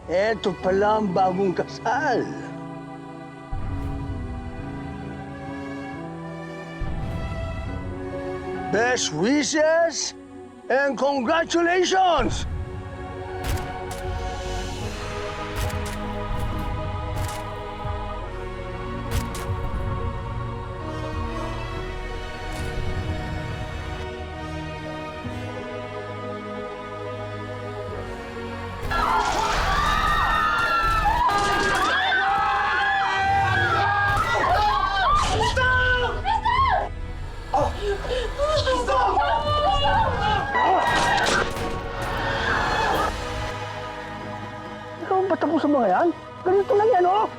Eto pala ang bagong kasal. Best wishes and congratulations! Ikaw ba tapos sa mga yan? Ganito lang yan, oh!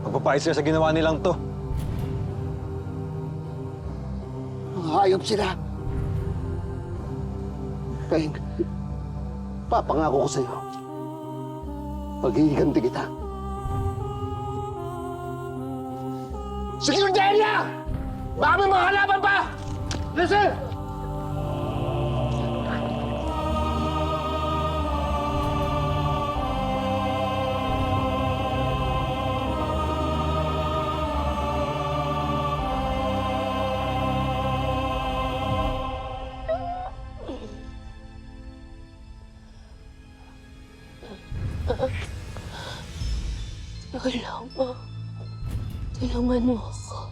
Magpapayos sila sa ginawa nilang to. Mga hayop sila. Peng, papangako ko sa'yo. Paghihiganti kita. Security area! Baka may mga kalaban pa! Listen! Wala mo. Tulungan mo ako.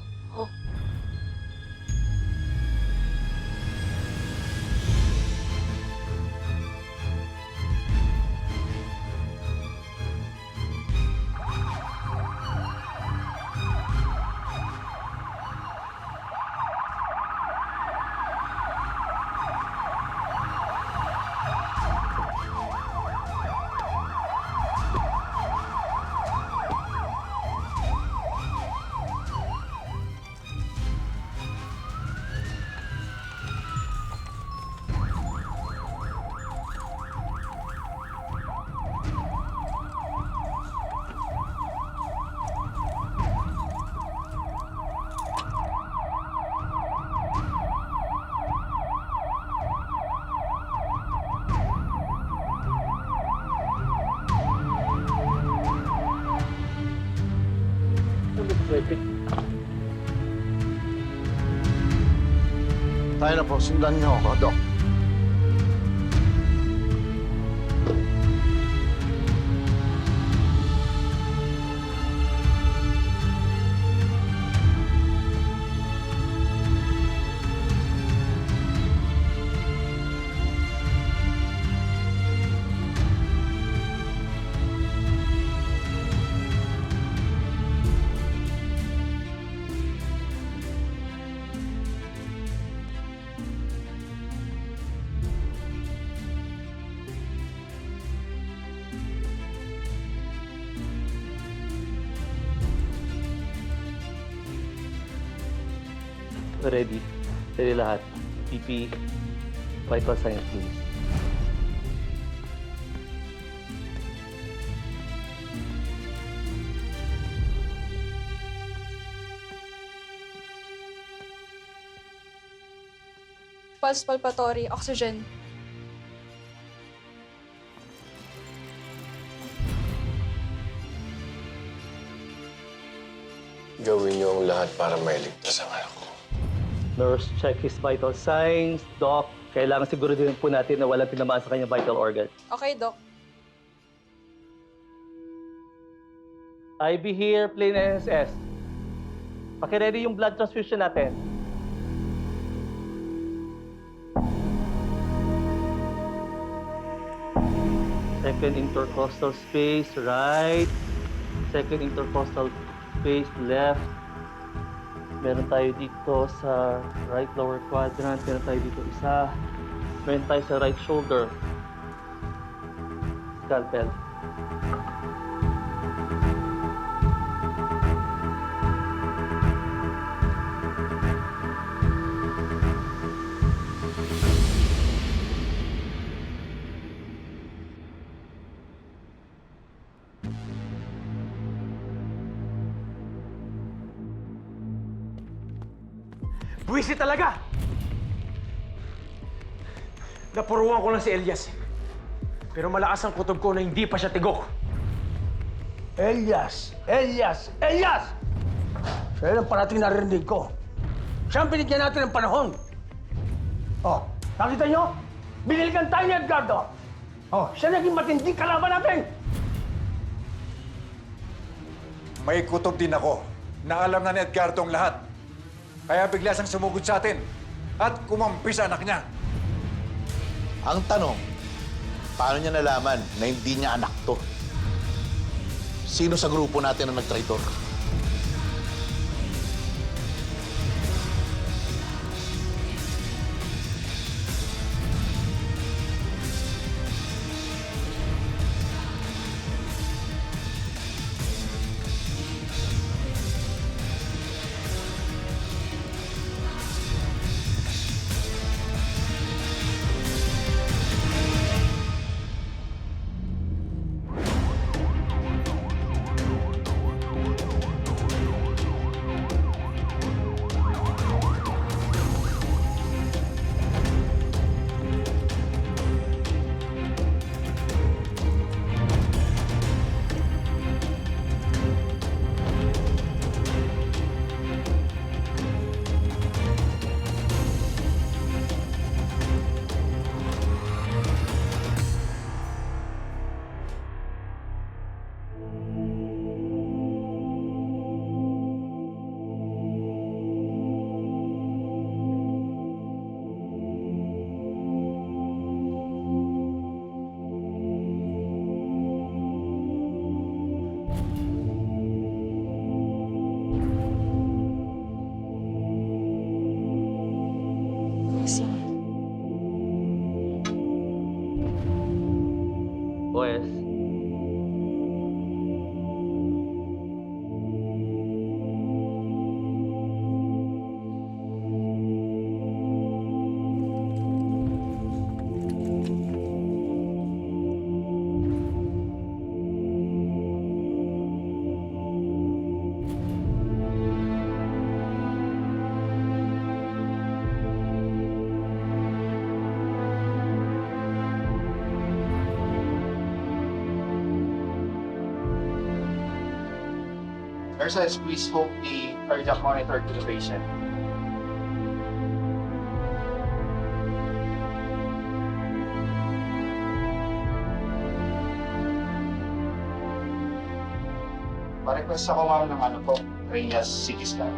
Tayo na po, sundan niyo ako, Dok. Ready. Ready lahat. PP, vital signs please. Pulse palpatory, oxygen. Gawin niyo ang lahat para mailigtas ang anak ko. Nurse, check his vital signs. Doc, kailangan siguraduhin po natin na walang tinamaan sa kanyang vital organ. Okay, Doc. IV here, plain NSS. Pakiready yung blood transfusion natin. Second intercostal space, right. Second intercostal space, left. Meron tayo dito sa right lower quadrant. Meron tayo dito isa. Meron tayo sa right shoulder. Scalpel. Buwisi talaga! Napuruan ko lang si Elias. Pero malakas ang kutob ko na hindi pa siya tigok. Elias! Elias! Elias! Siya lang parating narinig ko. Siya ang binigyan natin ng panahon. Oh, nakita nyo? Binilikan tayo ni Edgardo. Oh, siya naging matinding kalaban natin. May kutob din ako na alam na ni Edgardo ang lahat. Kaya bigla siyang sumugod sa atin at kumampi sa anak niya. Ang tanong, paano niya nalaman na hindi niya anak to? Sino sa grupo natin ang nag-traitor? OS. Nurses, please hold the cardiac monitor to the patient. Pa-request ako ma'am ng ano po, Reyes CT scan.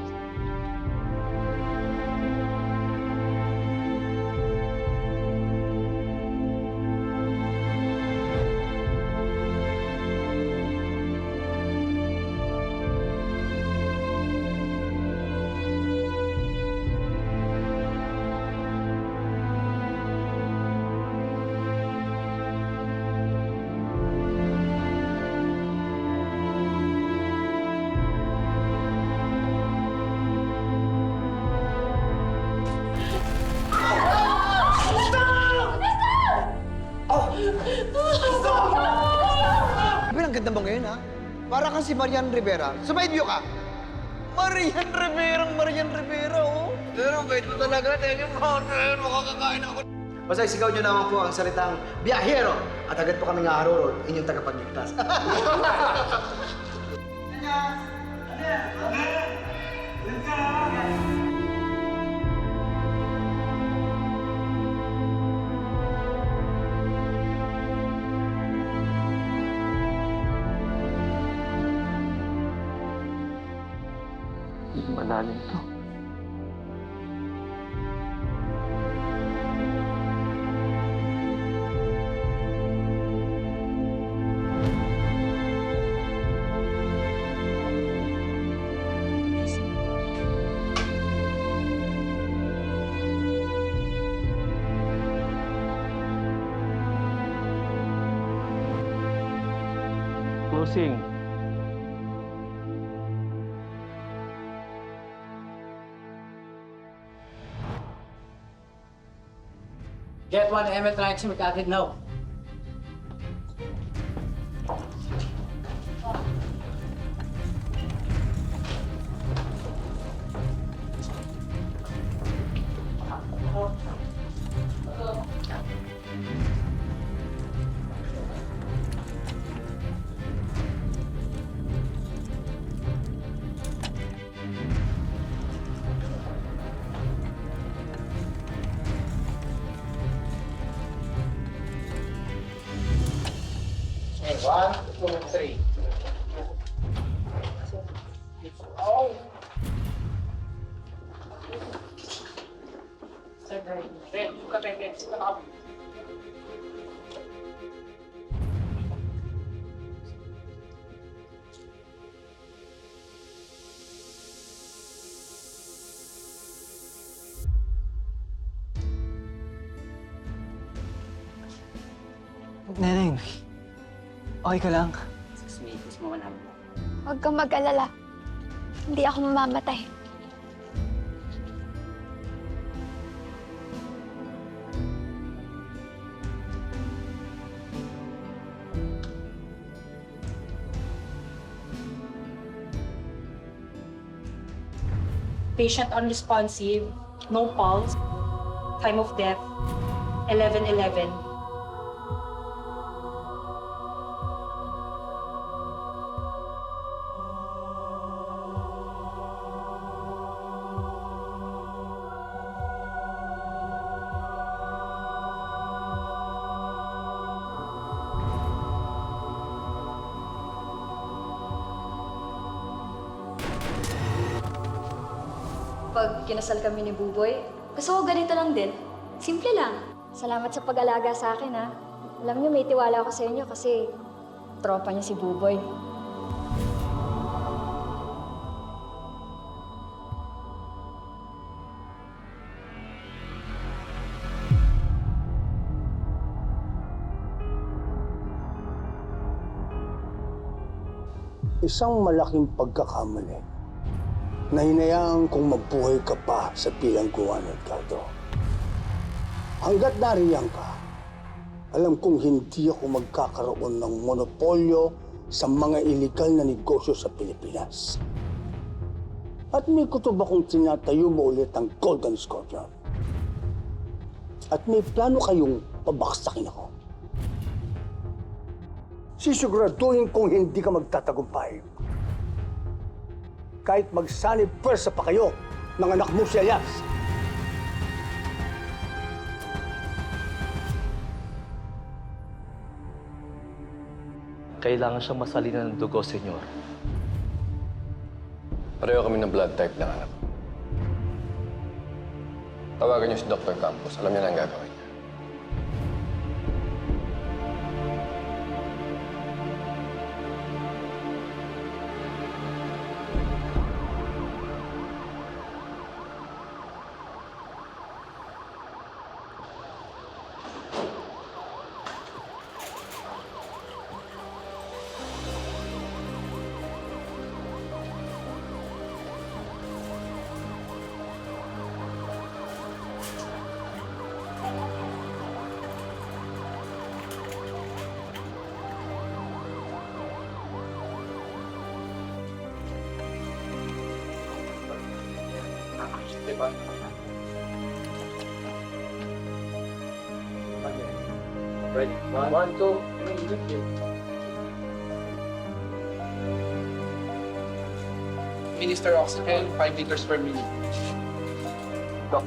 Ang ganda mo ngayon, ha? Para kang si Marian Rivera. Sumaidyo ka! Marian Rivera, oh. Pero bait mo talaga. Tingnan mo, makakakain ako. Basta isigaw niyo naman po ang salitang biyahero at agad po kami haharurot, inyong tagapagligtas. Malalim to. Closing. Get one Emmet Traction McAfee now. Okay, 1, 2, 3. Oh! Neneng, okay ka lang? Huwag kang mag-alala. Hindi ako mamamatay. Patient unresponsive, no pulse, time of death, 11:11. Pag kinasal kami ni Buboy, gusto ko ganito lang din. Simple lang. Salamat sa pag-alaga sa akin, ha. Alam niyo, may tiwala ako sa inyo kasi tropa niya si Buboy. Isang malaking pagkakamali na hinayaan kong mabuhay ka pa sa bilangguan, Edgardo. Hanggat nariyan ka, alam kong hindi ako magkakaroon ng monopolyo sa mga iligal na negosyo sa Pilipinas. At may kutob akong tinatayo mo ulit ang Golden Scorpion. At may plano kayong pabaksakin ako. Sisiguraduhin kong hindi ka magtatagumpay. Kahit magsanib pwersa pa kayo ng anak mo si Elias. Kailangan siyang masalinan ng dugo, senyor. Pareho kami ng blood type ng anak. Tawagan niyo si Dr. Campos. Alam niya na ang gagawin niya. Diba? Ready? 1, 2, 3. Minister oxygen, 5 liters per minute. Doc.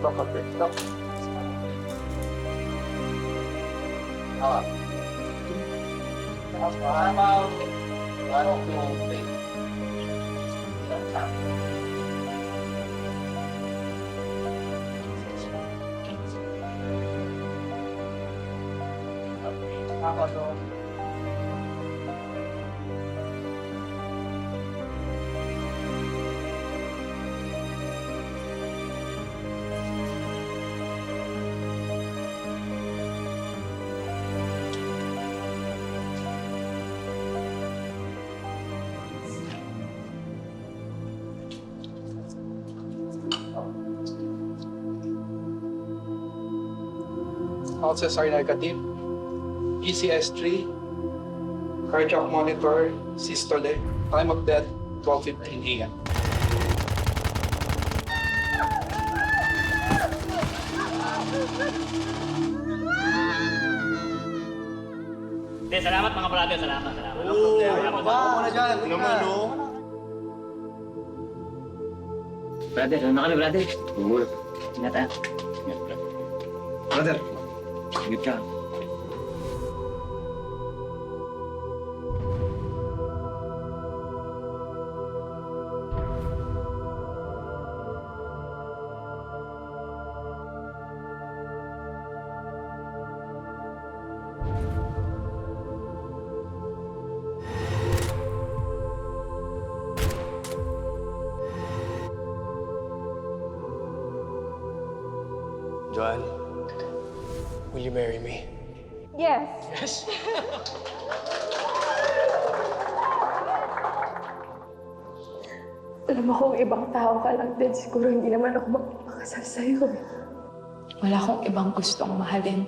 Pulses are negative. ECS 3. Cardiac monitor, systole. Time of death, 12:15 a.m. Salamat mga brother, salamat. Brother, ano na kami, brother? Ingat ah. Brother, Ingat ka. Joanne, will you marry me? Yes. Alam mo kung ibang tao ka lang din, siguro hindi naman ako magpapakasal sa'yo. Wala akong ibang gustong mahalin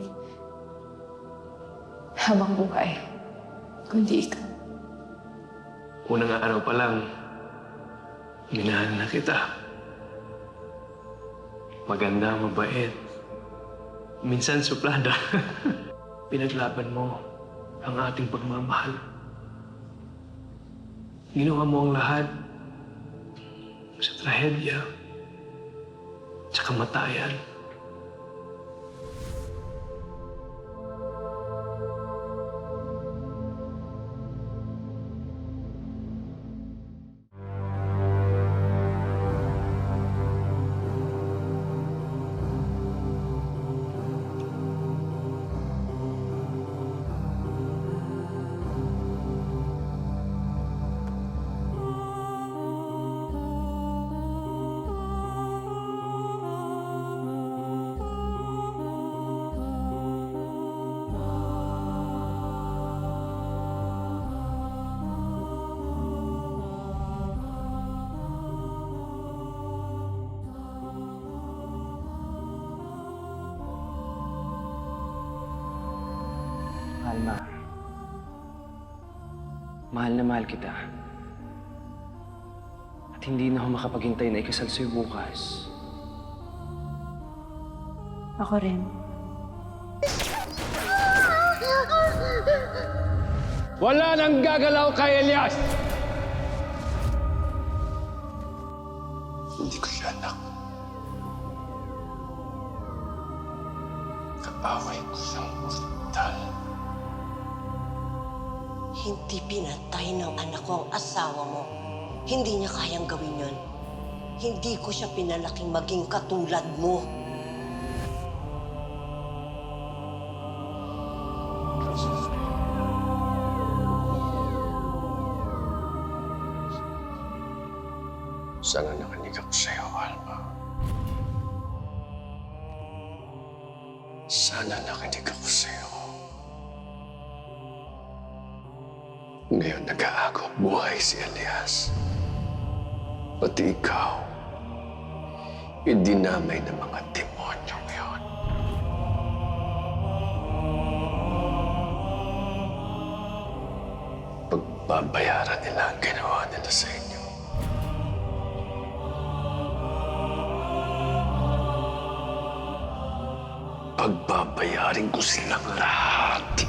habang buhay, kundi ikaw. Unang araw pa lang, minahal na kita. Maganda, mabait. Minsan suplada. Pinaglaban mo ang ating pagmamahal. Ginawa mo ang lahat sa trahedya sa kamatayan. Alma, mahal na mahal kita. At hindi na ako makapaghintay na ikasal sa'yo bukas. Ako rin. Wala nang gagalaw kay Elias! Hindi ko siya anak. Kaaway ko siyang mortal. Hindi pinatay ng anak ko ang asawa mo. Hindi niya kayang gawin yun. Hindi ko siya pinalaking maging katulad mo. Sana nakinig ako sa'yo, Alma. Sana nakinig ako sa'yo. Ngayon nag-aagaw buhay si Elias. Pati ikaw, idinamay ng mga demonyong yun. Pagbabayaran nila ang ginawa nila sa inyo. Pagbabayarin ko silang lahat.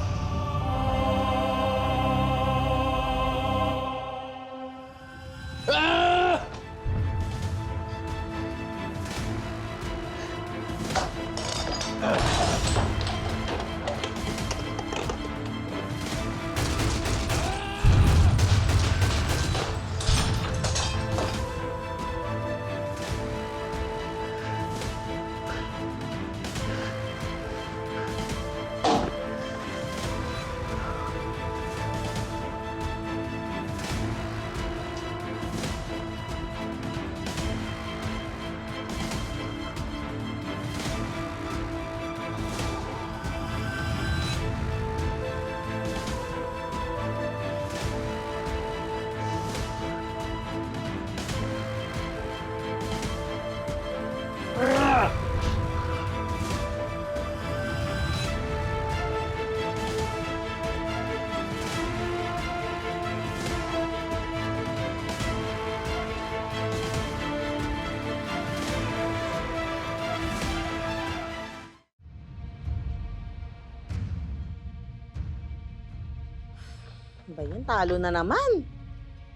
Ba yan? Talo na naman.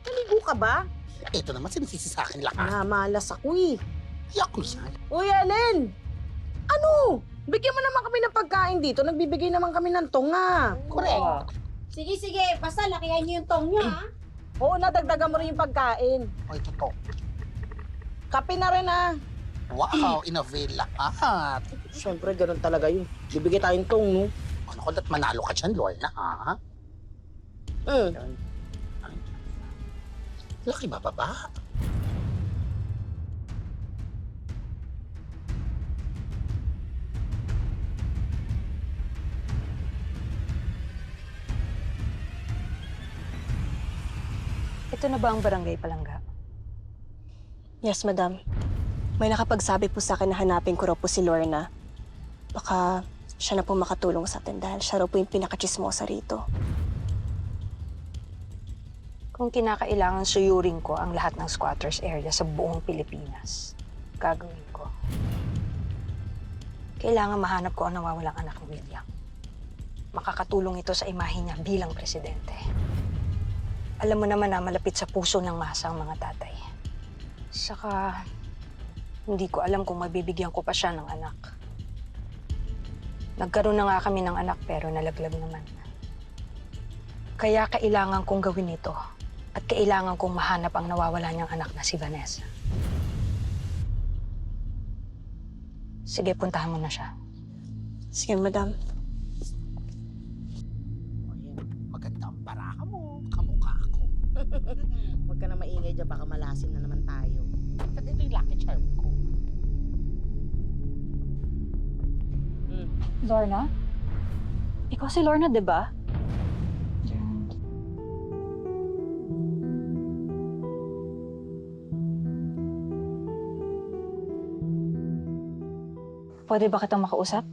Naligo ka ba? Ito naman, sinisisi sa akin lakas. Namalas ako eh. Iyak ko yan. Uy, Ellen! Ano? Bigyan mo naman kami ng pagkain dito. Nagbibigay naman kami ng tonga. Correct. Sige, basta lakihan niyo yung tong niyo, ha? Oo, nadagdagan mo rin yung pagkain. Oy, totoo. Kape na rin ah. Wow, in-avail lahat. Siyempre, ganun talaga yun. Bibigay tayong tong, no? Ano ko, da't manalo ka dyan, Lorna, ha? Laki ba baba? Ito na ba ang barangay Palangga? Yes, madam. May nakapagsabi po sa akin na hanapin ko raw po si Lorna. Baka siya na po makatulong sa atin dahil siya raw po yung pinakachismosa rito. Kung kinakailangan suyurin ko ang lahat ng squatters area sa buong Pilipinas, gagawin ko. Kailangan mahanap ko ang nawawalang anak ni William. Makakatulong ito sa imahe niya bilang presidente. Alam mo naman na malapit sa puso ng masa ang mga tatay. Saka, hindi ko alam kung mabibigyan ko pa siya ng anak. Nagkaroon na nga kami ng anak pero nalaglag naman. Kaya kailangan kong gawin ito at kailangan kong mahanap ang nawawala niyang anak na si Vanessa. Sige, puntahan mo na siya. Sige, madam. Maganda ang baraha mo. Kamukha ako. Huwag ka na maingay dyan, baka malasin na naman tayo. Ito yung lucky charm ko. Lorna? Ikaw si Lorna, di ba? Pwede ba kitang makausap?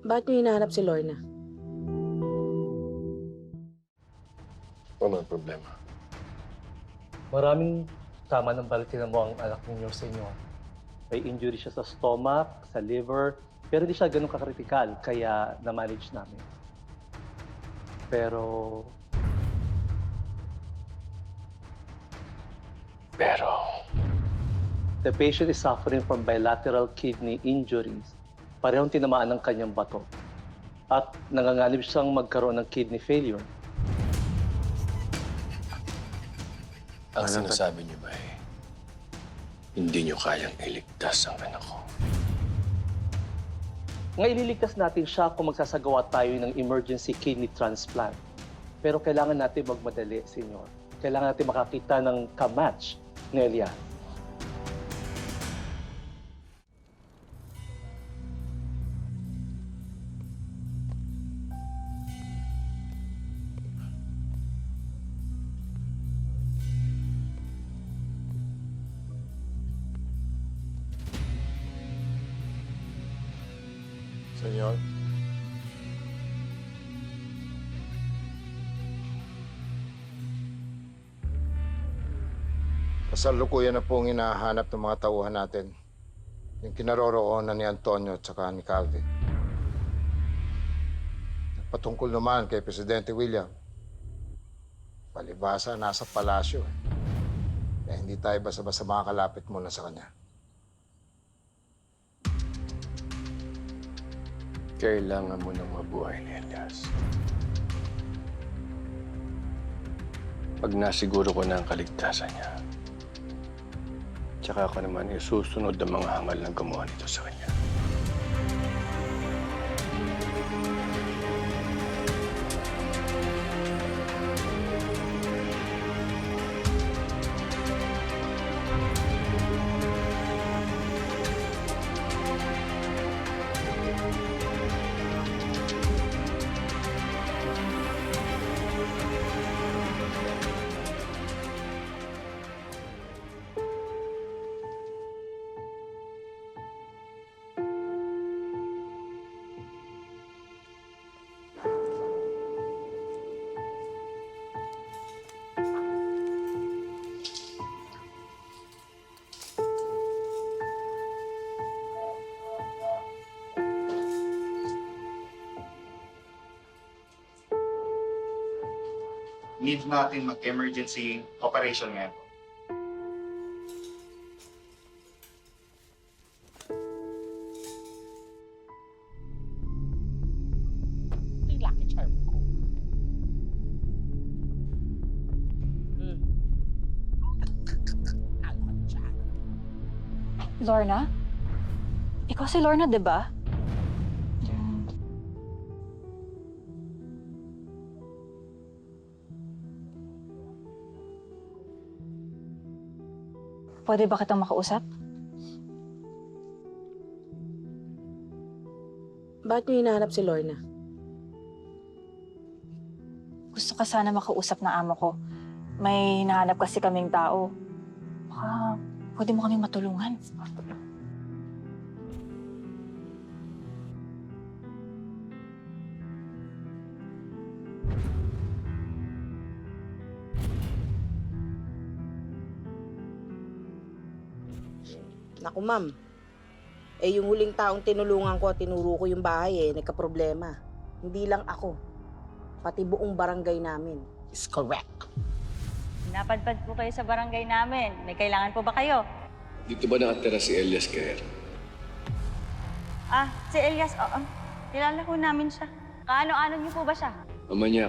Bakit niyo hinahanap si Lorna? Ano ang problema? Maraming tama ng balitin mo ang anak ninyo sa inyo. May injury siya sa stomach, sa liver, pero hindi siya ganun kakritikal, kaya na-manage namin. Pero... The patient is suffering from bilateral kidney injuries. Parehong tinamaan ng kanyang bato. At nanganganib siyang magkaroon ng kidney failure. Ang sinasabi niyo ba hindi niyo kayang iligtas ang anak ko? Nga ililigtas natin siya kung magsasagawa tayo ng emergency kidney transplant. Pero kailangan natin magmadali, senyor. Kailangan natin makakita ng kamatch ni Elias. Senyor? Kasalukuyan na pong hinahanap ng mga tauhan natin. yung kinaroroonan ni Antonio at saka ni Calvin. Patungkol naman kay Presidente William, palibhasa nasa palasyo eh. Kaya hindi tayo basta-basta makakalapit muna sa kanya. Kailangan mo nang mabuhay ni Elias. Pag nasiguro ko na ang kaligtasan niya, tsaka ako naman isusunod ang mga hangal na gumawa nito sa kanya. Need natin mag-emergency operation ngayon. Yung lucky charm ko. Lorna? Ikaw si Lorna, di ba? Pwede ba kitang makausap? Bakit niyo hinahanap si Lorna? Gusto ka sana makausap ng amo ko. May hinahanap kasi kaming tao. Baka pwede mo kaming matulungan. Naku, ma'am. Yung huling taong tinulungan ko at tinuro ko yung bahay nagka-problema. Hindi lang ako. Pati buong barangay namin. Is correct. Napadpad po kayo sa barangay namin. May kailangan po ba kayo? Dito ba nakatira si Elias Quer? Ah, si Elias, oo. Kilala ko namin siya. Kaano-ano niyo po ba siya? Ama niya.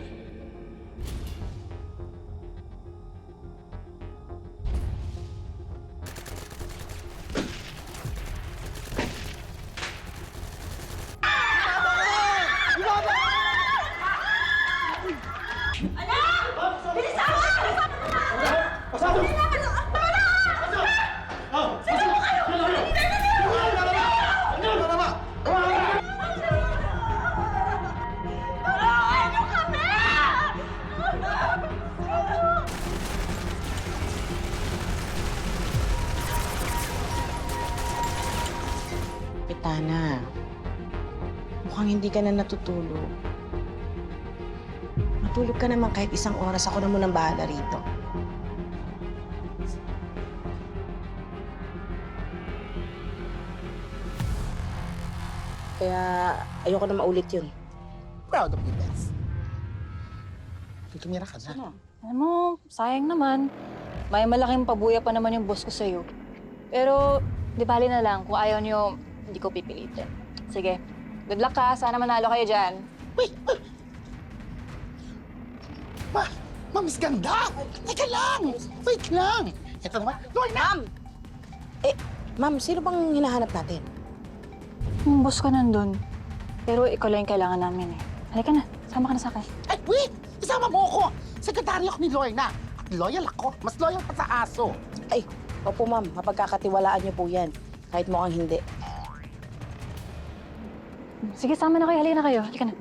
Pitana, mukhang hindi ka na natutulog. Matulog ka naman kahit isang oras. Ako na munang bahala rito. Kaya ayoko na maulit yun. Proud of you, Beth. Tumira ka na. Alam mo, sayang naman. May malaking pabuya pa naman yung boss ko sa'yo. Pero, di bali na lang. Kung ayaw niyo, hindi ko pipilitin. Sige, good luck ka. Sana manalo kayo dyan. Ma'am, Miss Ganda! Teka lang! Wait lang! Ito naman, Lorna! Ma'am! Ma'am, sino bang hinahanap natin? Yung boss ko nandun. Pero ikaw lang yung kailangan namin eh. Halika na, sama ka na sa akin. Ay, wait! Isama mo ako! Sekretaryo ako ni Lorna. At loyal ako. Mas loyal pa sa aso. Ay, opo ma'am. Mapagkakatiwalaan niyo po yan. Kahit mukhang hindi. Sige, sama na kayo. Halika na kayo. Halika na.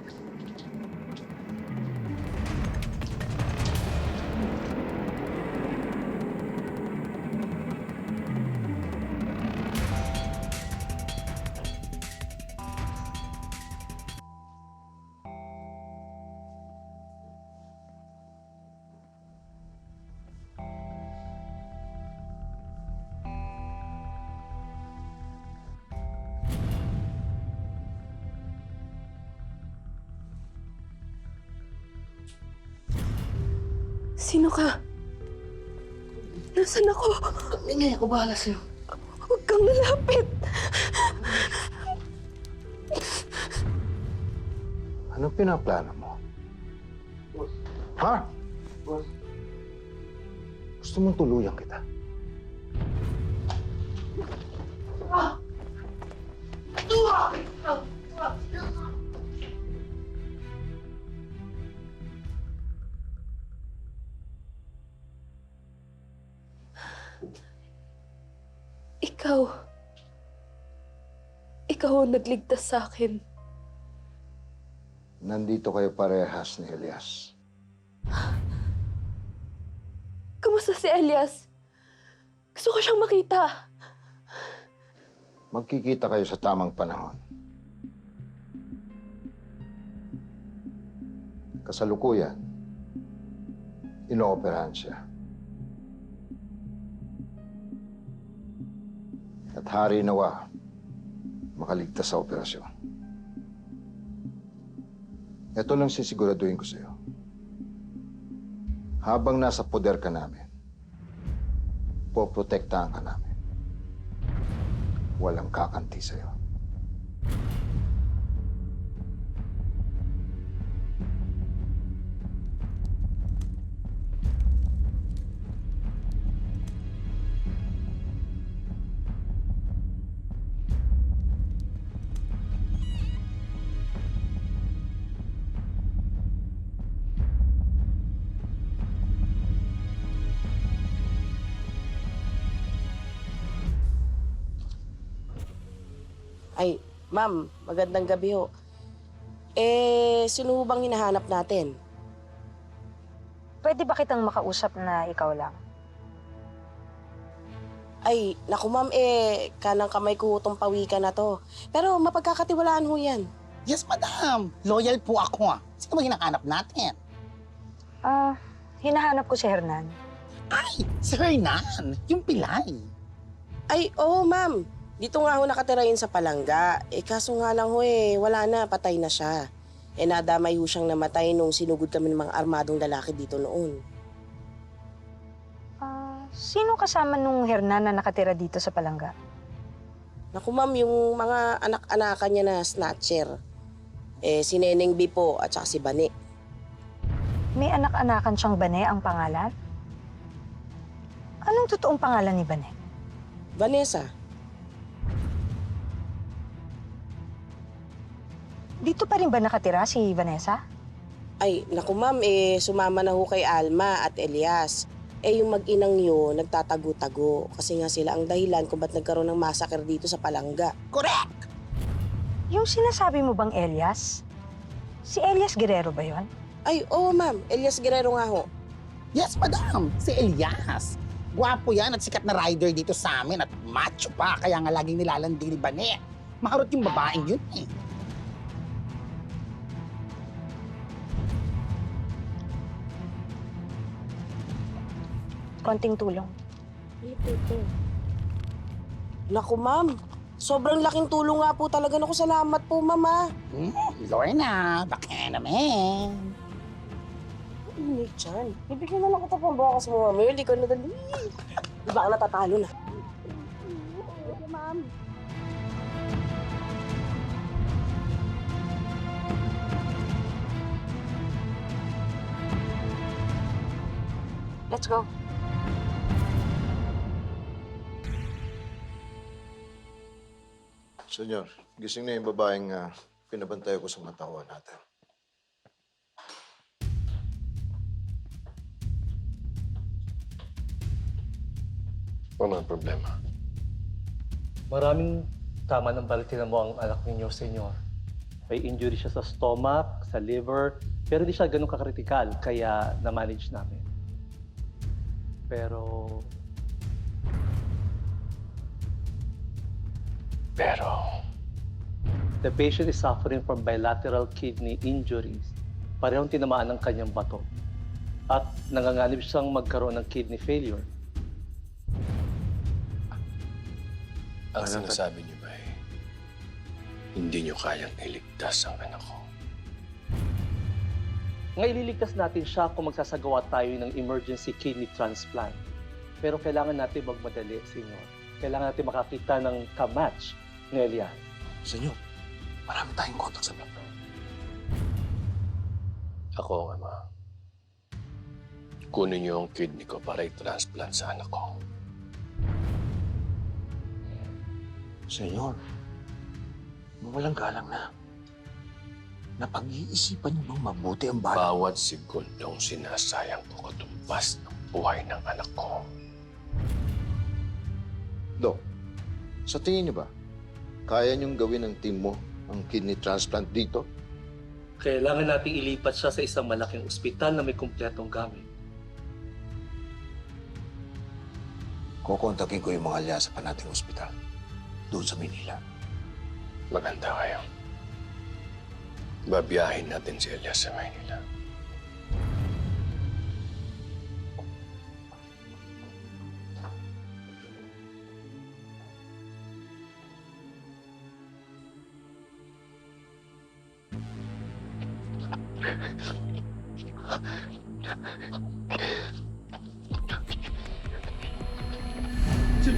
Sino ka? Nasaan ako? Ingay, ako bahala sa'yo. Huwag kang lalapit. Anong pinaplano mo? Ha? Gusto mong tuluyan kita? Ikaw ang nagligtas sa akin. Nandito kayo parehas ni Elias. Kamusta si Elias? Gusto ko siyang makita. Magkikita kayo sa tamang panahon. Kasalukuyan, inooperahan siya. At hari nawa, makaligtas sa operasyon. Ito lang sisiguraduhin ko sa'yo. Habang nasa poder ka namin, poprotektahan ka namin. Walang kakanti sa'yo. Ay, ma'am, magandang gabi ho. Sino bang hinahanap natin? Pwede ba kitang makausap na ikaw lang? Ay, naku ma'am, kanang kamay ko itong pawikan na to. Pero mapagkakatiwalaan ho yan. Yes, madam. Loyal po ako. Sino ba hinahanap natin? Hinahanap ko si Hernan. Ay, si Hernan. Yung pilay. Ay, oo ma'am. Dito nga ho nakatira yun sa palangga. Kaso nga lang ho wala na, patay na siya. Nadamay ho siyang namatay nung sinugod kami ng mga armadong lalaki dito noon. Sino kasama nung Hernan na nakatira dito sa palangga? Naku ma'am, yung mga anak-anakan niya na snatcher. Si Neneng B po at saka si Bane. May anak-anakan siyang Bane ang pangalan? Anong totoong pangalan ni Bane? Vanessa. Dito pa rin ba nakatira si Vanessa? Ay, naku ma'am, sumama na ho kay Alma at Elias. Yung mag-inang yun, nagtatago-tago. Kasi nga sila ang dahilan kung ba't nagkaroon ng massacre dito sa palangga. Correct! Yung sinasabi mo bang Elias? Si Elias Guerrero ba yon? Ay, oo ma'am. Elias Guerrero nga ho. Yes, madam. Si Elias. Gwapo yan at sikat na rider dito sa amin at macho pa. Kaya nga laging nilalandi ni Bane. Maharot yung babaeng yun Konting tulong. Naku ma'am, sobrang laking tulong nga po talaga. Naku, salamat po ma'am. Lorna, baka naman. Ano dyan? Ibigyan na lang kita pang bukas mo, ma'am. Hindi ko na dali. Di ba ka natatalo na? Okay, ma'am. Let's go. Senyor, gising na yung babaeng pinabantay ko sa matawan natin. Ano ang problema? Maraming tama ng balitin mo ang anak ninyo, senyor. May injury siya sa stomach, sa liver, pero di siya ganun kakritikal, kaya na-manage namin. Pero... The patient is suffering from bilateral kidney injuries. Parehong tinamaan ng kanyang bato. At nanganganib siyang magkaroon ng kidney failure. Ang sinasabi niyo ba hindi niyo kayang iligtas ang anak ko? Nga ililigtas natin siya kung magsasagawa tayo ng emergency kidney transplant. Pero kailangan natin magmadali, Senyor. Kailangan natin makakita ng kamatch ni Elias. Senyor, marami tayong kontak sa doktor. Ako ang ama. Kunin niyo ang kidney ko para i-transplant sa anak ko. Senyor, walang galang na. Napag-iisipan niyo bang mabuti ang bahay? Bawat segundong sinasayang ko katumbas ng buhay ng anak ko. Dok, sa tingin niyo ba, kaya niyong gawin ng team mo ang kidney transplant dito? Kailangan nating ilipat siya sa isang malaking ospital na may kumpletong gamit. Kukontakin ko yung mga alyasa pa nating ospital doon sa Manila. Maganda kayo. Babiyahin natin si Elias sa Maynila.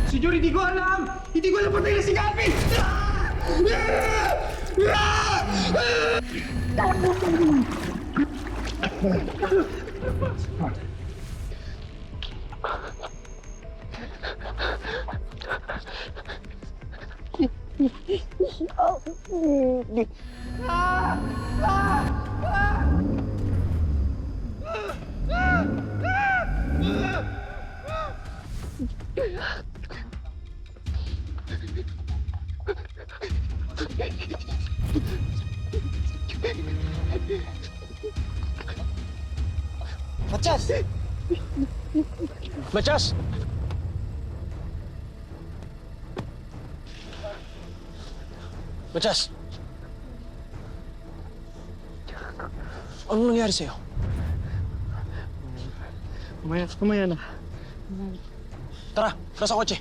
Senyor, hindi ko alam! Hindi ko alam patay na si Gabi! Matias! Matias! Matias! Ano nangyari sa'yo? Kumaya na. Tara, sa kotse.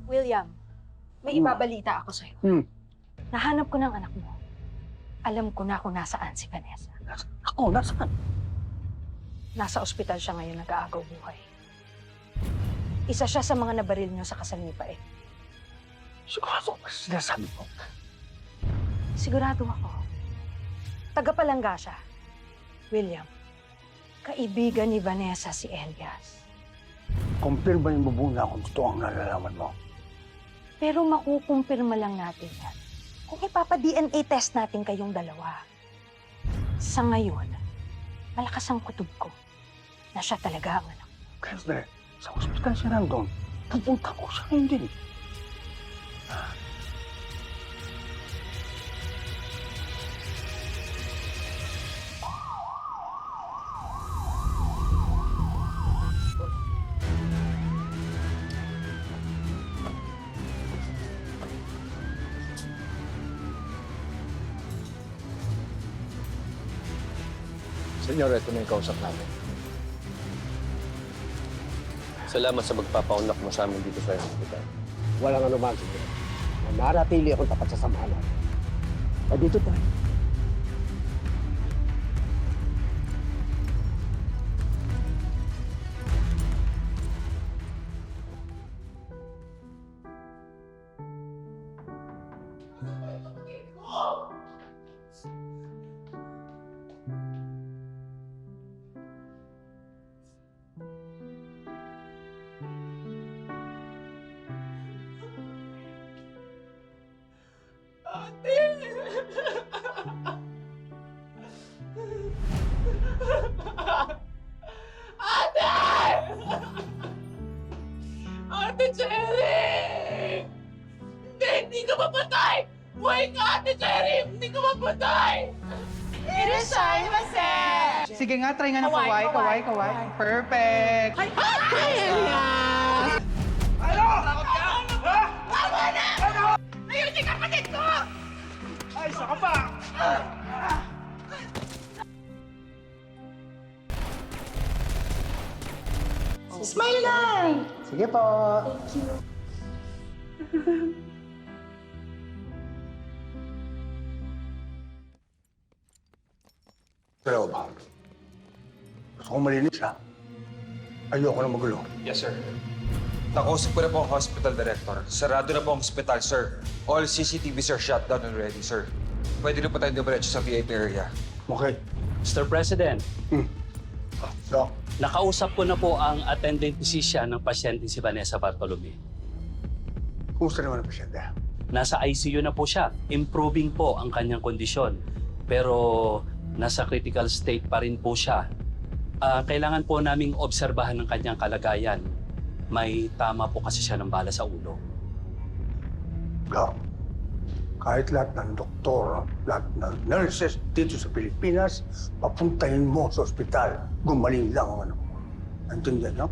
William, may ibabalita ako sa'yo. Nahanap ko ng anak mo. Alam ko na kung nasaan si Vanessa. Ako, nasaan? Nasa ospital siya ngayon nag-aagaw buhay. Isa siya sa mga nabaril niyo sa kasal ni Pae. Sigurado ba sinasabi mo? Sigurado ako. Tagapalangga siya. William, kaibigan ni Vanessa si Elias. Kumpirmahin mo muna kung totoo ang nalalaman mo. Pero makukumpirma lang natin yan kung ipapa-DNA test natin kayong dalawa. Sa ngayon, malakas ang kutob ko na siya talaga ang anak. Kasi sa ospital siya nandun, pupunta ko siya ngayon din. Senyor, ito na yung kausap namin. Salamat sa pagpapaunlak mo sa amin dito sa hospital. Walang anuman, Senyor. Naratili akong tapat sa samahan. Dito tayo. Ate Cherry! Hindi ka mapatay! Buhay ka, Ate Cherry! Hindi ka mapatay! Irasay, Mase! Sige nga, try nga ng kaway. Perfect! Ay, Elias! Ano? Tama na! Ayun si kapatid ko! Ay, saka pa! Smile lang! Sige po. Thank you. Pero ba? Gusto kong malinis, ha? Ayoko na magulo. Yes, sir. Nakausap ko na po ang hospital director. Sarado na po ang hospital, sir. All CCTVs are shut down and ready, sir. Pwede na po tayong dumiretso sa VIP area. Okay. Mr. President, Doc. nakausap ko na po ang attending physician ng pasyente si Vanessa Bartolome. Kumusta naman ang pasyente? Nasa ICU na po siya. Improving po ang kanyang kondisyon. Pero nasa critical state pa rin po siya. Kailangan po naming obserbahan ng kanyang kalagayan. May tama po kasi siya ng bala sa ulo. Doc, kahit lahat ng doktor, lahat ng nurses dito sa Pilipinas, papuntahin mo sa ospital. Gumaling lang ang ano. Nandiyan, no?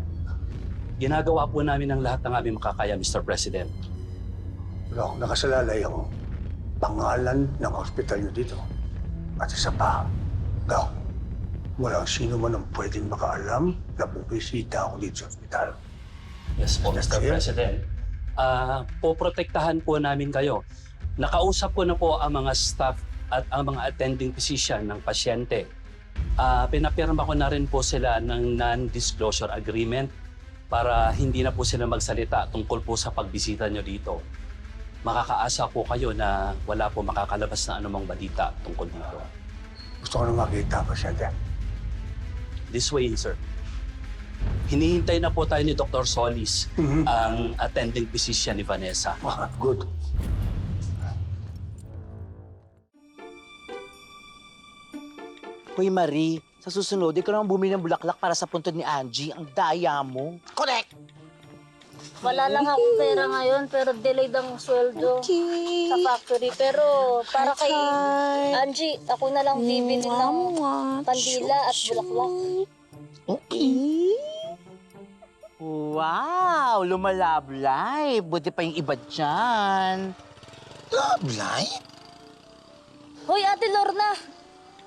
Ginagawa po namin ang lahat ng aming makakaya, Mr. President. Doc, nakasalalay ang pangalan ng ospital nyo dito. At isa pa, Doc, walang sino man ang pwedeng makaalam na bubisita ako dito sa ospital. Yes po, Mr. President. Poprotektahan po namin kayo. Nakausap ko na po ang mga staff at ang mga attending physician ng pasyente. Pinapirma ko na rin po sila ng non-disclosure agreement para hindi na po sila magsalita tungkol po sa pagbisita nyo dito. Makakaasa po kayo na wala po makakalabas na anumang balita tungkol dito. Gusto ko na makita, pasyente. This way, sir. Hinihintay na po tayo ni Dr. Solis, ang attending physician ni Vanessa. Good. Hoy Marie, sa susunod, ikaw naman bumili ng bulaklak para sa puntod ni Angie. Ang daya mo. Correct! Wala lang akong pera ngayon, pero delayed ang sweldo sa factory. Pero para kay Angie, ako na lang bibili ng pandila at bulaklak. Okay. Wow! Lumalablay. Buti pa yung iba dyan. Lablay? Hoy, Ate Lorna!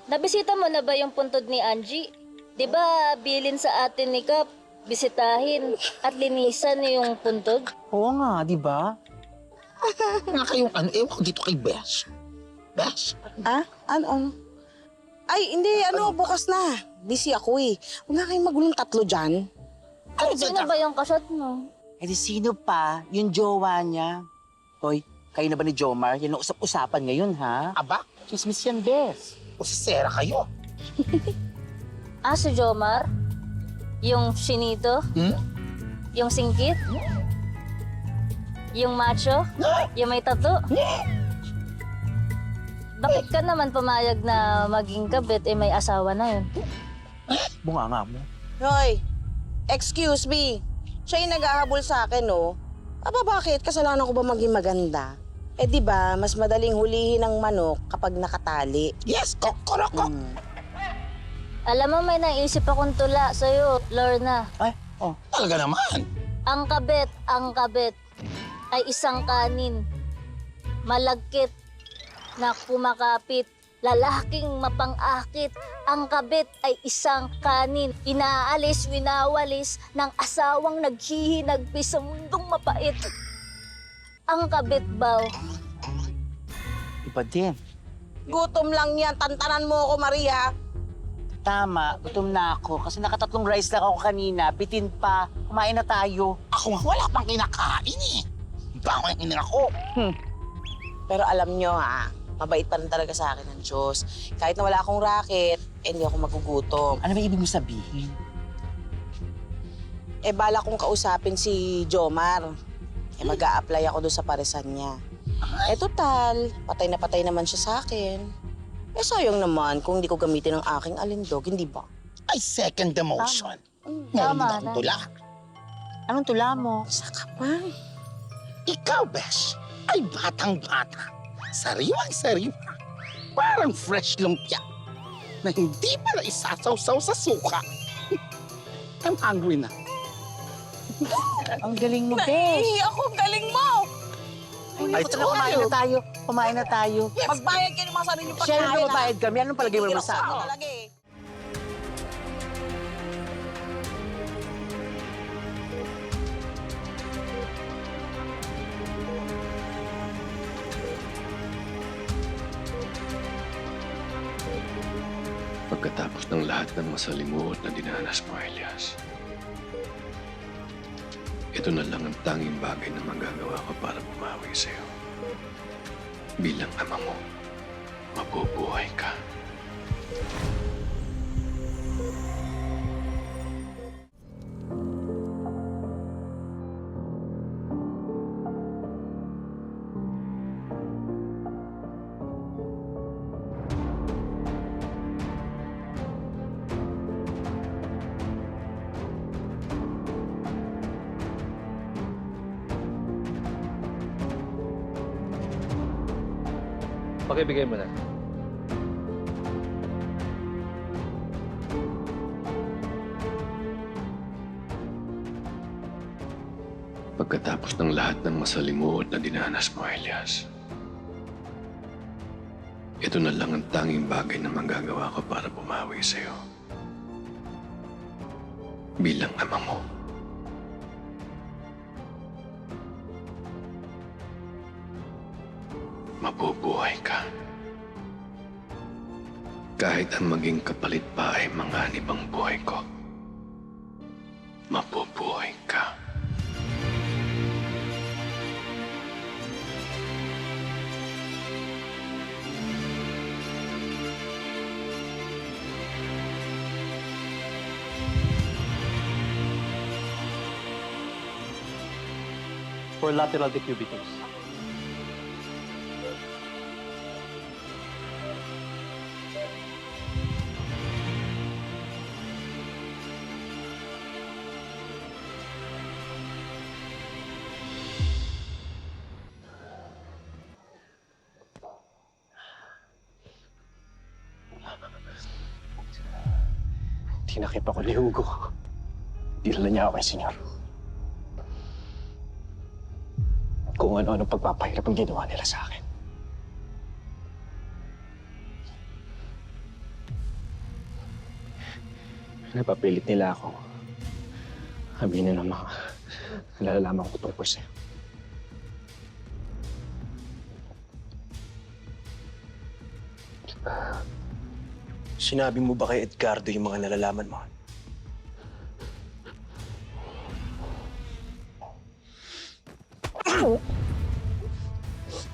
Nabisita mo na ba yung puntod ni Angie? Di ba bilin sa atin ni Kap, bisitahin at linisan yung puntod? Oo nga, di ba? Nga kayong ano, ewan ko dito kay Besh. Besh? Ah? Ano? Ay, hindi. Bukas na. Busy ako eh. Huwag nga kayong magulong tatlo dyan. Sino ba yung kasat mo? Eh di sino pa? Yung jowa niya. Hoy, kayo na ba ni Jomar? Yan ang usap-usapan ngayon, ha? Aba? Chismis yan, Bes. Usisera kayo. Si Jomar? Yung Shinito? Yung singkit? Yung macho? Yung may tattoo? Bakit ka naman pumayag na maging kabit may asawa na yun? Bunga nga mo. Hoy, excuse me. Siya yung nag-ahabol sa akin, no? Bakit? Kasalanan ko ba maging maganda? Eh di ba, mas madaling hulihin ng manok kapag nakatali. Yes, kokoroko. Alam mo, may naisip akong tula sa'yo, Lorna. Ay, Talaga naman. Ang kabit ay isang kanin. Malagkit na kumakapit. Lalaking mapang-akit. Ang kabit ay isang kanin. Inaalis, winawalis ng asawang naghihinagpis sa mundong mapait. Ang kabitbaw. Iba din. Gutom lang yan. Tantanan mo ako, Maria. Tama, gutom na ako. Kasi nakatatlong rice lang ako kanina. Bitin pa. Kumain na tayo. Ako nga wala pang kinakain eh. Bawangin ako. Pero alam nyo ha, mabait pa rin talaga sa akin ng Diyos. Kahit na wala akong racket, hindi ako magugutom. Ano ba ibig mo sabihin? Bala kong kausapin si Jomar. Mag-a-apply ako doon sa paresan niya. Total, patay na patay naman siya sa akin. Sayang naman kung hindi ko gamitin ang aking alindog, hindi ba? Ay, second demotion. Tama Meron akong tula. Anong tula mo? Isa ka pa. Ikaw, Besh, ay batang-bata. Sariwang-sariwa. Parang fresh lumpia na hindi pa na isasaw-saw sa suka. I'm hungry na. Ang galing mo, Besh. Naiihi ako, galing mo! Ay, kumain na tayo. Kumain na tayo. Magbayad kayo ng mga sarili yung pagkain. Siyempre, magbayad kami. Anong palagay mo naman sa akin? Talaga eh. Pagkatapos ng lahat ng masalimuot na dinanas mo, Elias, ito na lang ang tanging bagay na magagawa ko para bumawi sa'yo. Bilang ama mo, mabubuhay ka. Pakibigay mo na. Pagkatapos ng lahat ng masalimuot na dinanas mo, Elias, ito na lang ang tanging bagay na magagawa ko para bumawi sa'yo. Bilang ama mo. Mabubuhay ka. Kahit ang maging kapalit pa ay manganib ang buhay ko, mabubuhay ka. For lateral decubitums. Tinakip ako ni Hugo. Dinala niya ako kay Senyor. Kung ano-ano pagpapahirap ang ginawa nila sa akin. Napapilit nila ako. Aminin ang mga nalalaman ko tungkol sa'yo. Sinabi mo ba kay Edgardo yung mga nalalaman mo?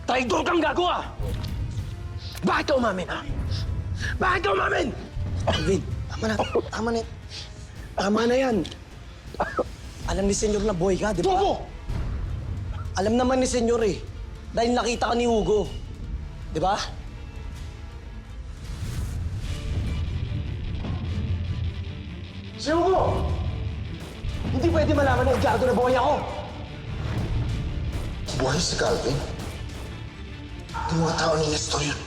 Traidor kang gago ah! Bakit ka umamin, ha? Bakit ka umamin? Alvin, tama na. Tama na. Tama na yan. Alam ni Senyor na boy ka, di ba? Bobo! Alam naman ni Senyor eh. Dahil nakita ka ni Hugo. Di ba? Si Hugo! Hindi pwede malaman na Edgardo na buhay ako! Buhay si Calvin? Yung mga tao ni Nestor yun.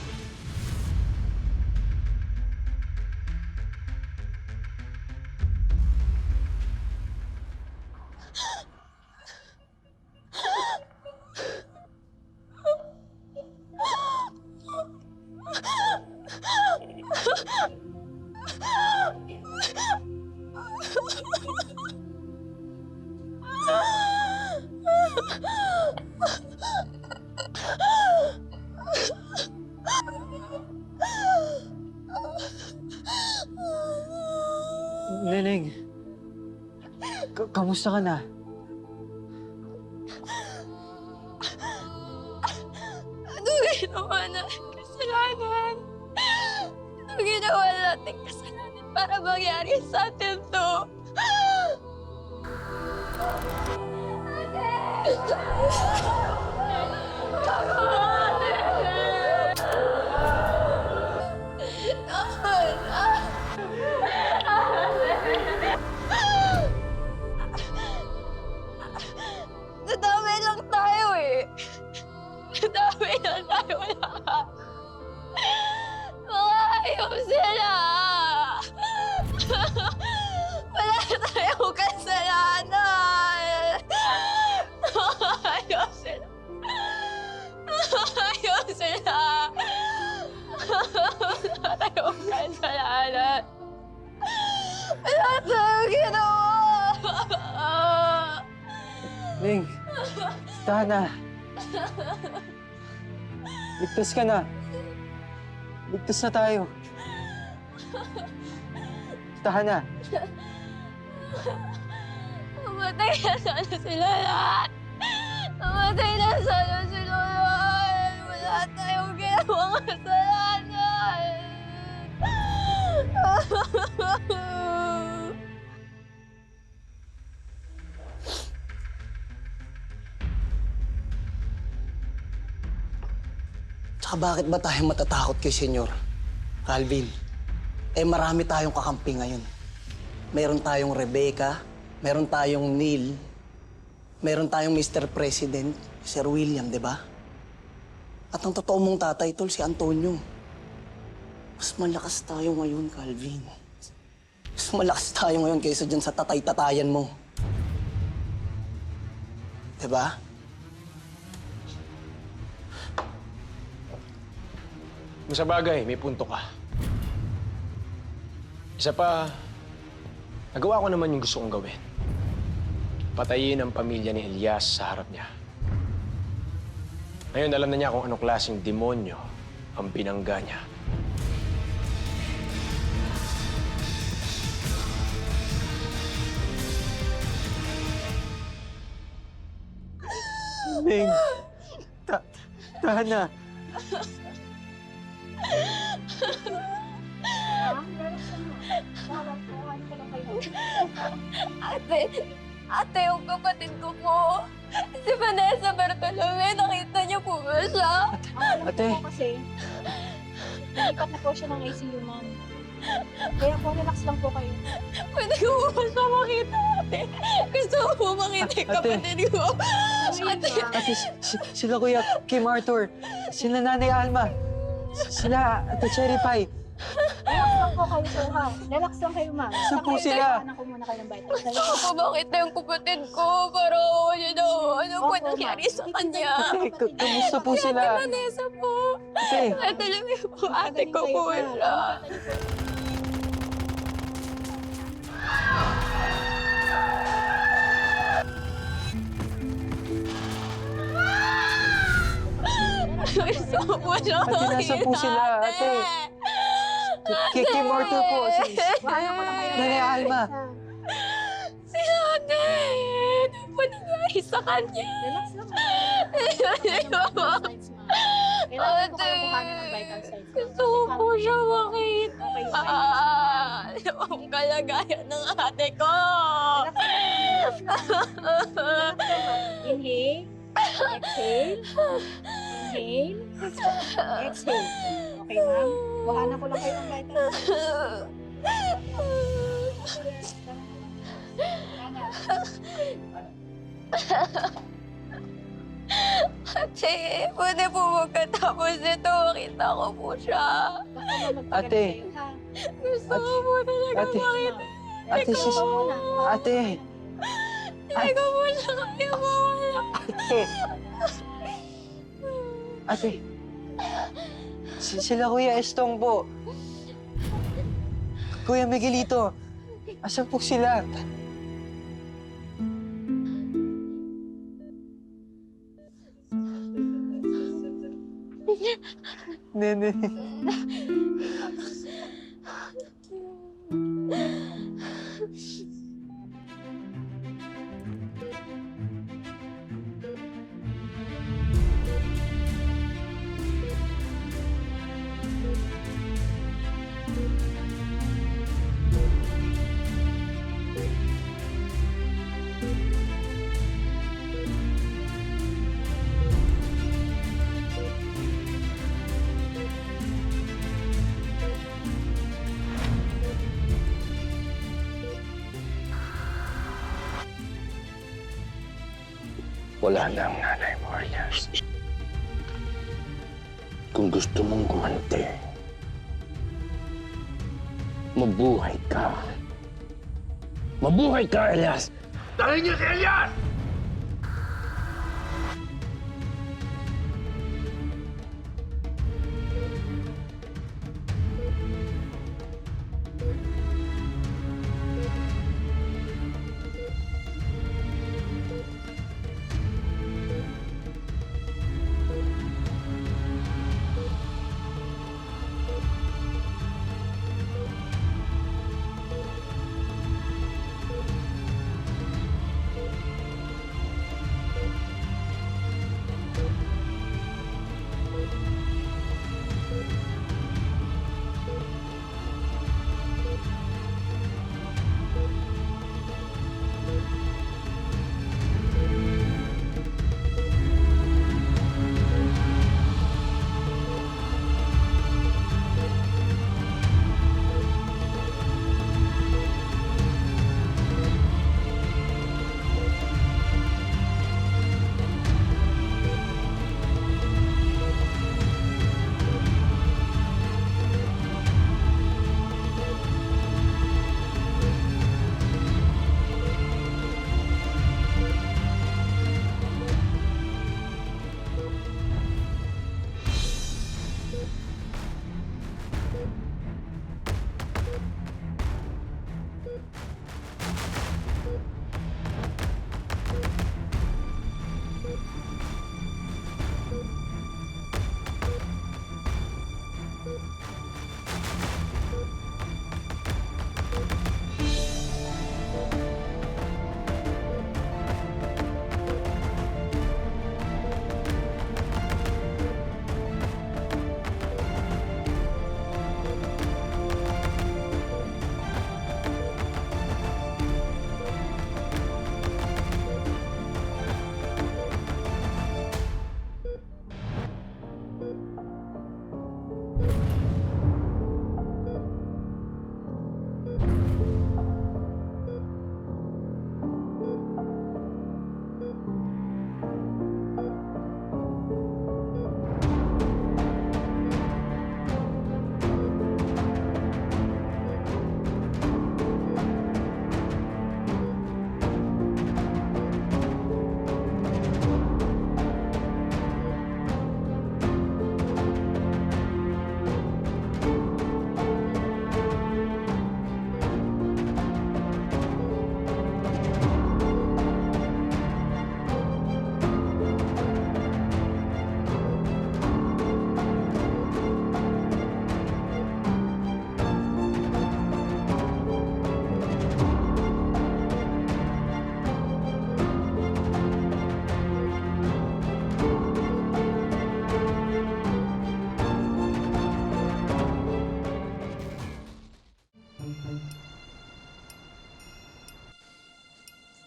Neneng, kamusta ka na? Ano ginawa natin kasalanan? Ano ginawa natin kasalanan para mangyari sa atin to? Nadamay lang tayo eh. Nadamay lang tayo lahat. Mga ayaw sila. Wala tayong kasalanan. Ayaw sila. Ayaw sila. Wala tayong kasalanan. Wala tayong ginawa. Neng, tahan na. Ligtas ka na. Ligtas na tayo. Tahan na. Mamatay na sana sila lahat. Mamatay na sana sila lahat. Wala tayong ginawang kasalanan. Tsaka bakit ba tayo matatakot kay Senyor Calvin? Eh marami tayong kakampi ngayon. Meron tayong Rebecca, meron tayong Neil, meron tayong Mr. President, Sir William, di ba? At ang totoo mong tatay, tol, si Antonio. Mas malakas tayo ngayon, Calvin. Mas malakas tayo ngayon kaysa dyan sa tatay-tatayan mo. Di ba? Kung sa bagay, may punto ka. Isa pa, nagawa ko naman yung gusto kong gawin. Patayin ang pamilya ni Elias sa harap niya. Ngayon, alam na niya kung anong klaseng demonyo ang binangga niya. Neng, tahan na. Ate, yung kapatid ko po. Si Vanessa Bartolome, nakita niyo po ba siya? Ate. Kasi, nalipat na po siya ng ICU, ma'am. Kaya po, relax lang po kayo. Pwede ko po ba siya makita, ate? Gusto ko po makita yung kapatid ko. Ate. Ate, sila Kuya Kim Arthur, sila Nanay Alma, sila Ate Cherry Pie. Relax lang po kayo, sir, ha? Relax lang kayo, ma'am. Saan po sila? Anak ko muna kayo ng vital. Gusto ko po makita yung kapatid ko para ano po nangyari sa kanya. Ate, kamusta po sila? Ate Vanessa po. Ate. Ate, alam niyo po, ate ko po siya. Gusto ko po siya Ate, nasa po sila, ate. Kim Arthur po, Nanay Alma. Si ate! Ano po nangyari sa kanya? Relax lang. Ate! Gusto ko po siya makita. Ang kalagayan ng ate ko! Inhale. Exhale. Inhale. Exhale. Okay, ma'am? Buhanan ko lang kayo ng vital. Ate, pwede po magkatapos nito. Makita ko po siya. Ate. Gusto ko po talaga Ate. makita. Ate, ate. Hindi ko po siya kaya mawala. Ate. Sila Kuya Estong po. Kuya Miguelito. Asan po sila? Nene. Wala na ang nanay mo, Elias. Kung gusto mong gumante, mabuhay ka. Mabuhay ka, Elias! Dahil niyo si Elias!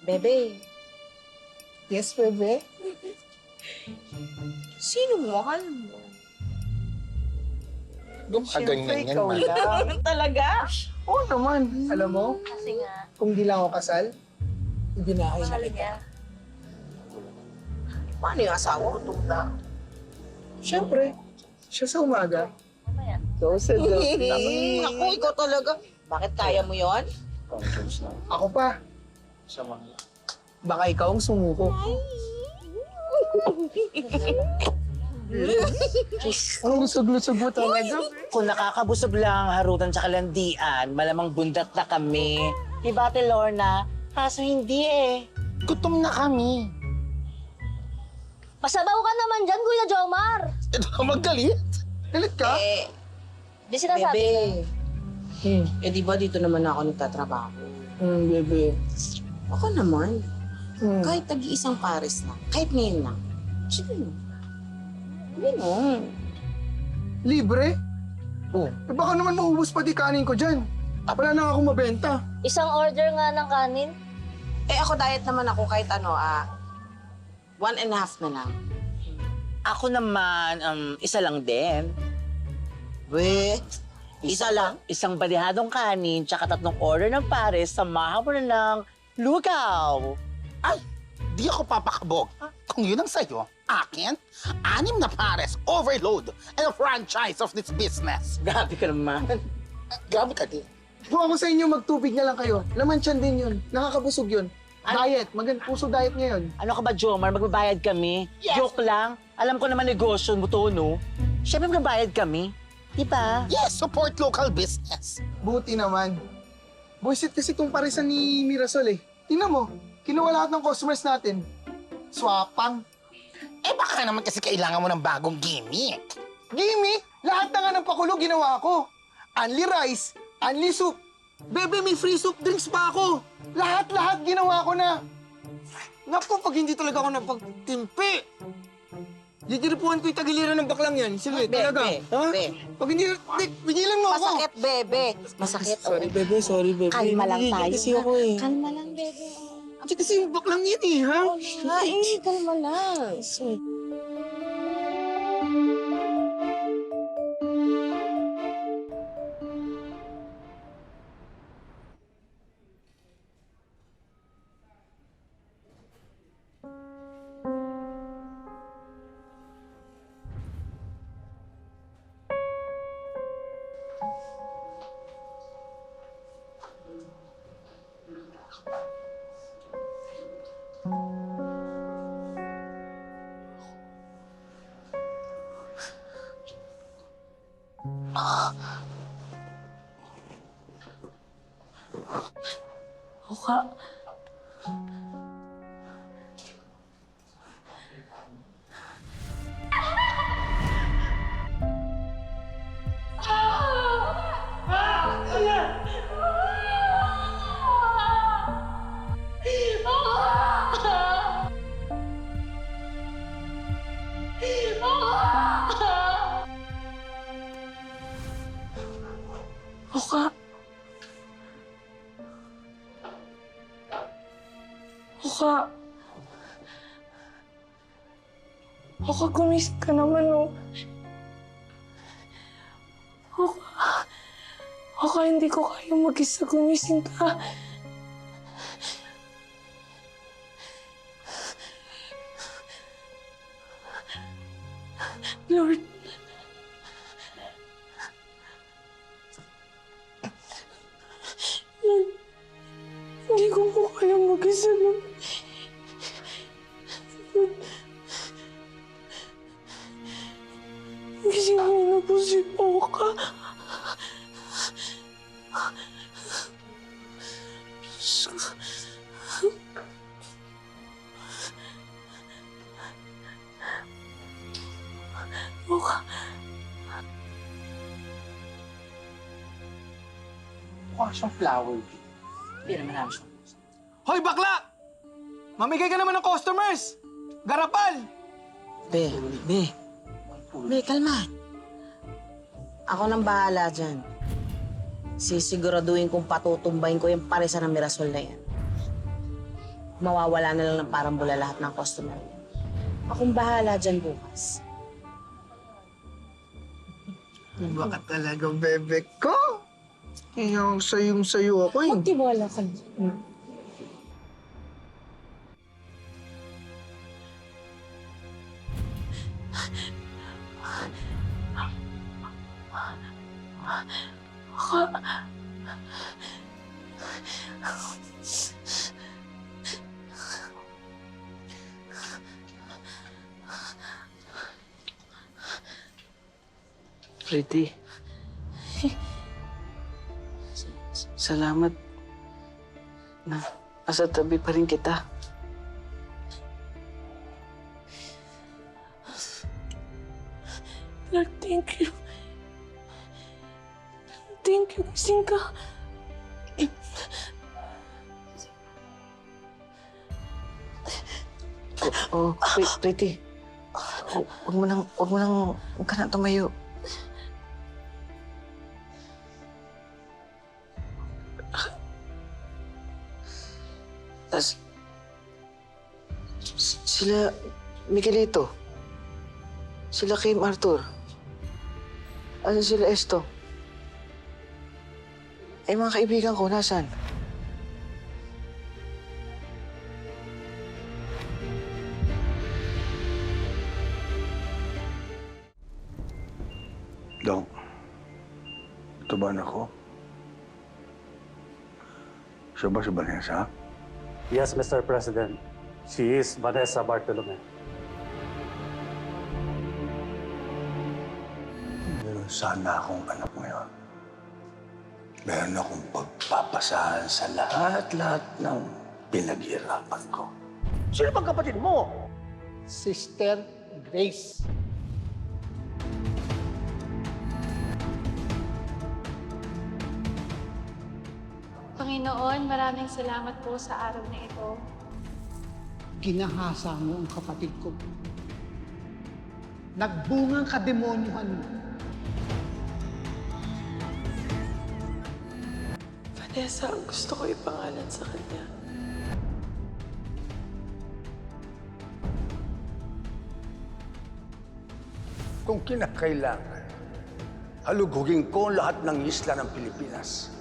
Bebe. Yes, bebe? Sino mo? Mahal mo? Gumaganyan yan, man. Talaga? Oo naman. Alam mo, Kasi nga, kung di lang ako kasal, ibinahay na mahal kita. niya. Paano yung asawa ko tunda? Siyempre, siya sa umaga. Mamaya. Ikaw sa gabi. Ako, ikaw talaga. Bakit kaya mo yon? Ako pa. Baka ikaw ang sumuko. Ang lusog-lusog mo talaga. Kung nakakabusog lang ang harutan sa kalandian, malamang bundat na kami. Diba, Ate Lorna? Kaso hindi eh. Gutom na kami. Pasabaw ka naman dyan, Kuya Jomar. Ito ka magalit. Galit ka? Di sinasabi. Bebe. Eh di ba dito naman ako nagtatrabaho? Bebe. Ako naman. Kahit tag-iisang pares lang. Kahit ngayon lang. Sige. Ganon. Libre? Oh. Baka naman maubos pa di kanin ko dyan. Wala na akong mabenta. Isang order nga ng kanin. Eh ako diet naman ako kahit 1.5 na lang. Ako naman, isa lang din. We, isa lang? Isang balihadong kanin, tsaka 3 order ng pares, samahan mo na ng lugaw. Ay, di ako papakabog. Kung yun ang sa'yo, akin, 6 na pares, overload, and a franchise of this business. Grabe ka naman. Grabe ka din. Kung ako sa inyo, magtubig na lang kayo. Laman tiyan din yun. Nakakabusog yun. Diet. Puso diet ngayon. Ano ka ba, Jomar? Magbabayad kami? Yes. Joke lang. Alam ko naman negosyo mo to, no? Siyempre magbabayad kami. Diba? Yes, support local business. Buti naman. Buisit kasi itong parisan ni Mirasol eh. Tingnan mo, kinuha lahat ng customers natin. Swapang. Eh baka naman kasi kailangan mo ng bagong gimmick. Gimmick? Lahat na nga ng pakulo ginawa ko. Only rice, only soup. Bebe, may free soup drinks pa ako. Lahat ginawa ko na. Naku, pag hindi talaga ako napagtimpi. Didiripuan ko yung tagiliran ng baklang yan. Sige, talaga. Ha? Pag hindi, pigilan mo ako. Masakit, bebe. Masakit. Sorry, bebe. Sorry, bebe. Kalma lang tayo. Kasi ako eh. Kalma lang, bebe. Kasi yung baklang yan eh, ha? Kalma lang. Mukha. Mukha. Mukha. Mukha, gumising ka naman, oh. Mukha. Mukha, hindi ko kaya mag-isa. Gumising ka. Lord. Lord. Hindi ko po kaya mag-isa, Lord. Gising na po si Oka. Oka. Mukha siyang flower. Hindi naman namin siya. Hoy, bakla! Mamigay ka naman ng customers! Garapal! Be, kalma. Ako nang bahala dyan. Sisiguraduhin kong patutumbayin ko yung paresa ng Mirasol na yan. Mawawala na lang ng parambula lahat ng customer. Akong bahala dyan bukas. Baka talaga, bebe ko. Yung sayong-sayo ako eh. Magtiwala ka. Freddy. Salamat na nasa tabi pa rin kita. Lord, thank you. Thank you, gising ka. Oh, Pretty. Huwag ka na tumayo. Sila Miguelito. Sila Kim Arthur. Ano sila Esto? Eh, mga kaibigan ko, nasan? Dong, ito ba anak ko? Siya ba si Vanessa? Yes, Mr. President. She is Vanessa Bartolome. Meron sana akong anak ngayon. Meron akong pagpapasahan sa lahat-lahat ng pinaghirapan ko. Sino bang kapatid mo? Sister Grace. Panginoon, maraming salamat po sa araw na ito. Ginahasa mo ang kapatid ko. Nagbungang kademonyuhan mo. Vanessa, gusto ko ipangalan sa kanya. Kung kinakailangan, halugugin ko ang lahat ng isla ng Pilipinas.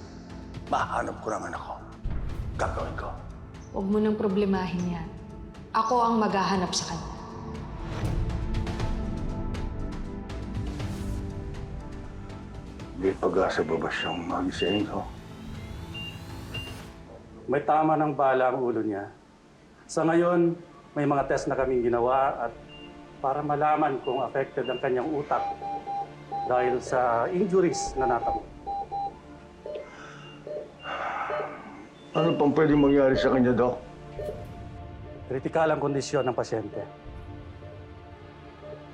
Mahanap ko ng anak ko. Gagawin ko. Huwag mo nang problemahin yan. Ako ang maghahanap sa kanya. May pag-asa ba ba siyang magising ko? May tama ng bala ang ulo niya. Sa ngayon, may mga test na kaming ginawa at para malaman kung affected ang kanyang utak dahil sa injuries na natamo. Ano pang pwedeng mangyari sa kanya, Doc? Kritikal ang kondisyon ng pasyente.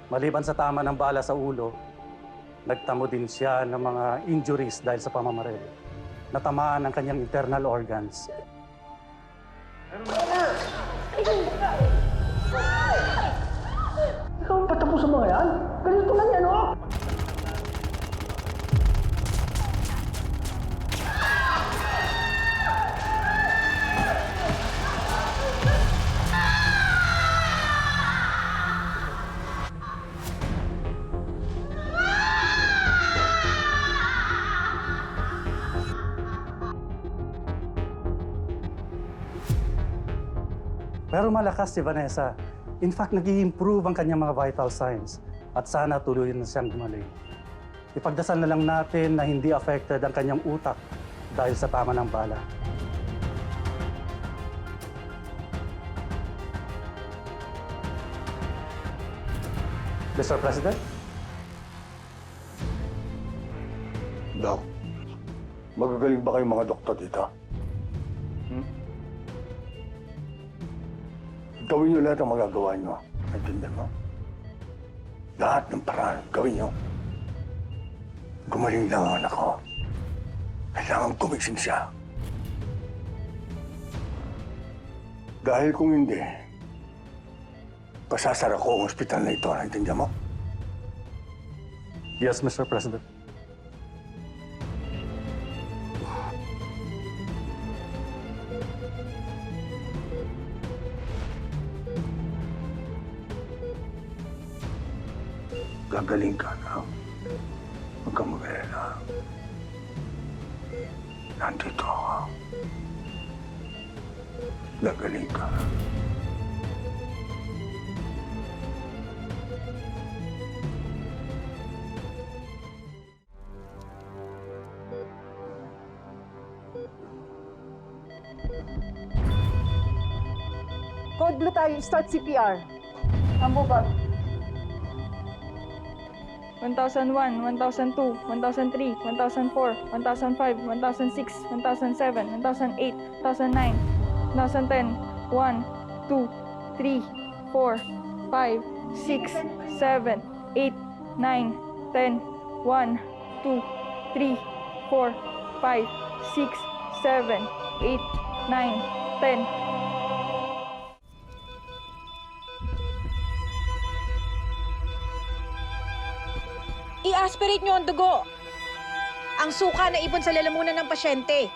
Maliban sa tama ng bala sa ulo, nagtamo din siya ng mga injuries dahil sa pamamaril. Natamaan ang kanyang internal organs. Ikaw ang patapos sa mga yan? Ganito lang yan, oh! Pero malakas si Vanessa. In fact, nag-i-improve ang kanyang mga vital signs at sana tuloy na siyang gumaling. Ipagdasal na lang natin na hindi affected ang kanyang utak dahil sa tama ng bala. Mr. President? Doc, magagaling ba kayong mga doktor dito? Gawin niyo lahat ang magagawa niyo. Naintindihan mo? Lahat ng paraan, gawin niyo. Gumaling lang ang anak ko. Kailangan gumising siya. Dahil kung hindi, pasasara ko ang ospital na ito. Naintindihan mo? Yes, Mr. President. Gagaling ka na. Huwag kang mag-alala. Nandito ako. Gagaling ka. Code blue tayo. Start CPR. Ambo ba? 1001, 1002, 1003, 1004, 1005, 1006, 1007, 1008, 1009, 2010, 1, 2, 3, 4, 5, 6, 7, 8, 9, 10, 1, 2, 3, 4, 5, 6, 7, 8, 9, 10. Inaspirate niyo ang dugo. Ang suka na ipon sa lalamunan ng pasyente.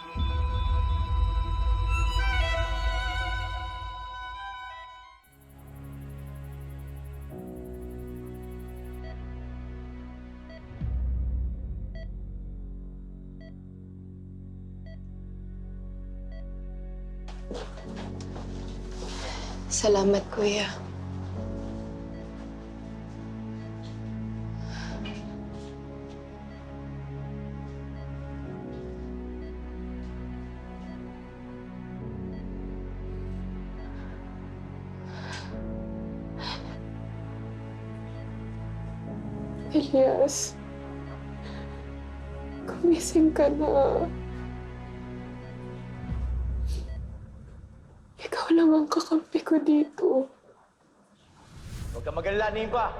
Salamat, Kuya. Elias, gumising ka na. Ikaw lang ang kakampi ko dito. Huwag kang mag-alala, Nimpa.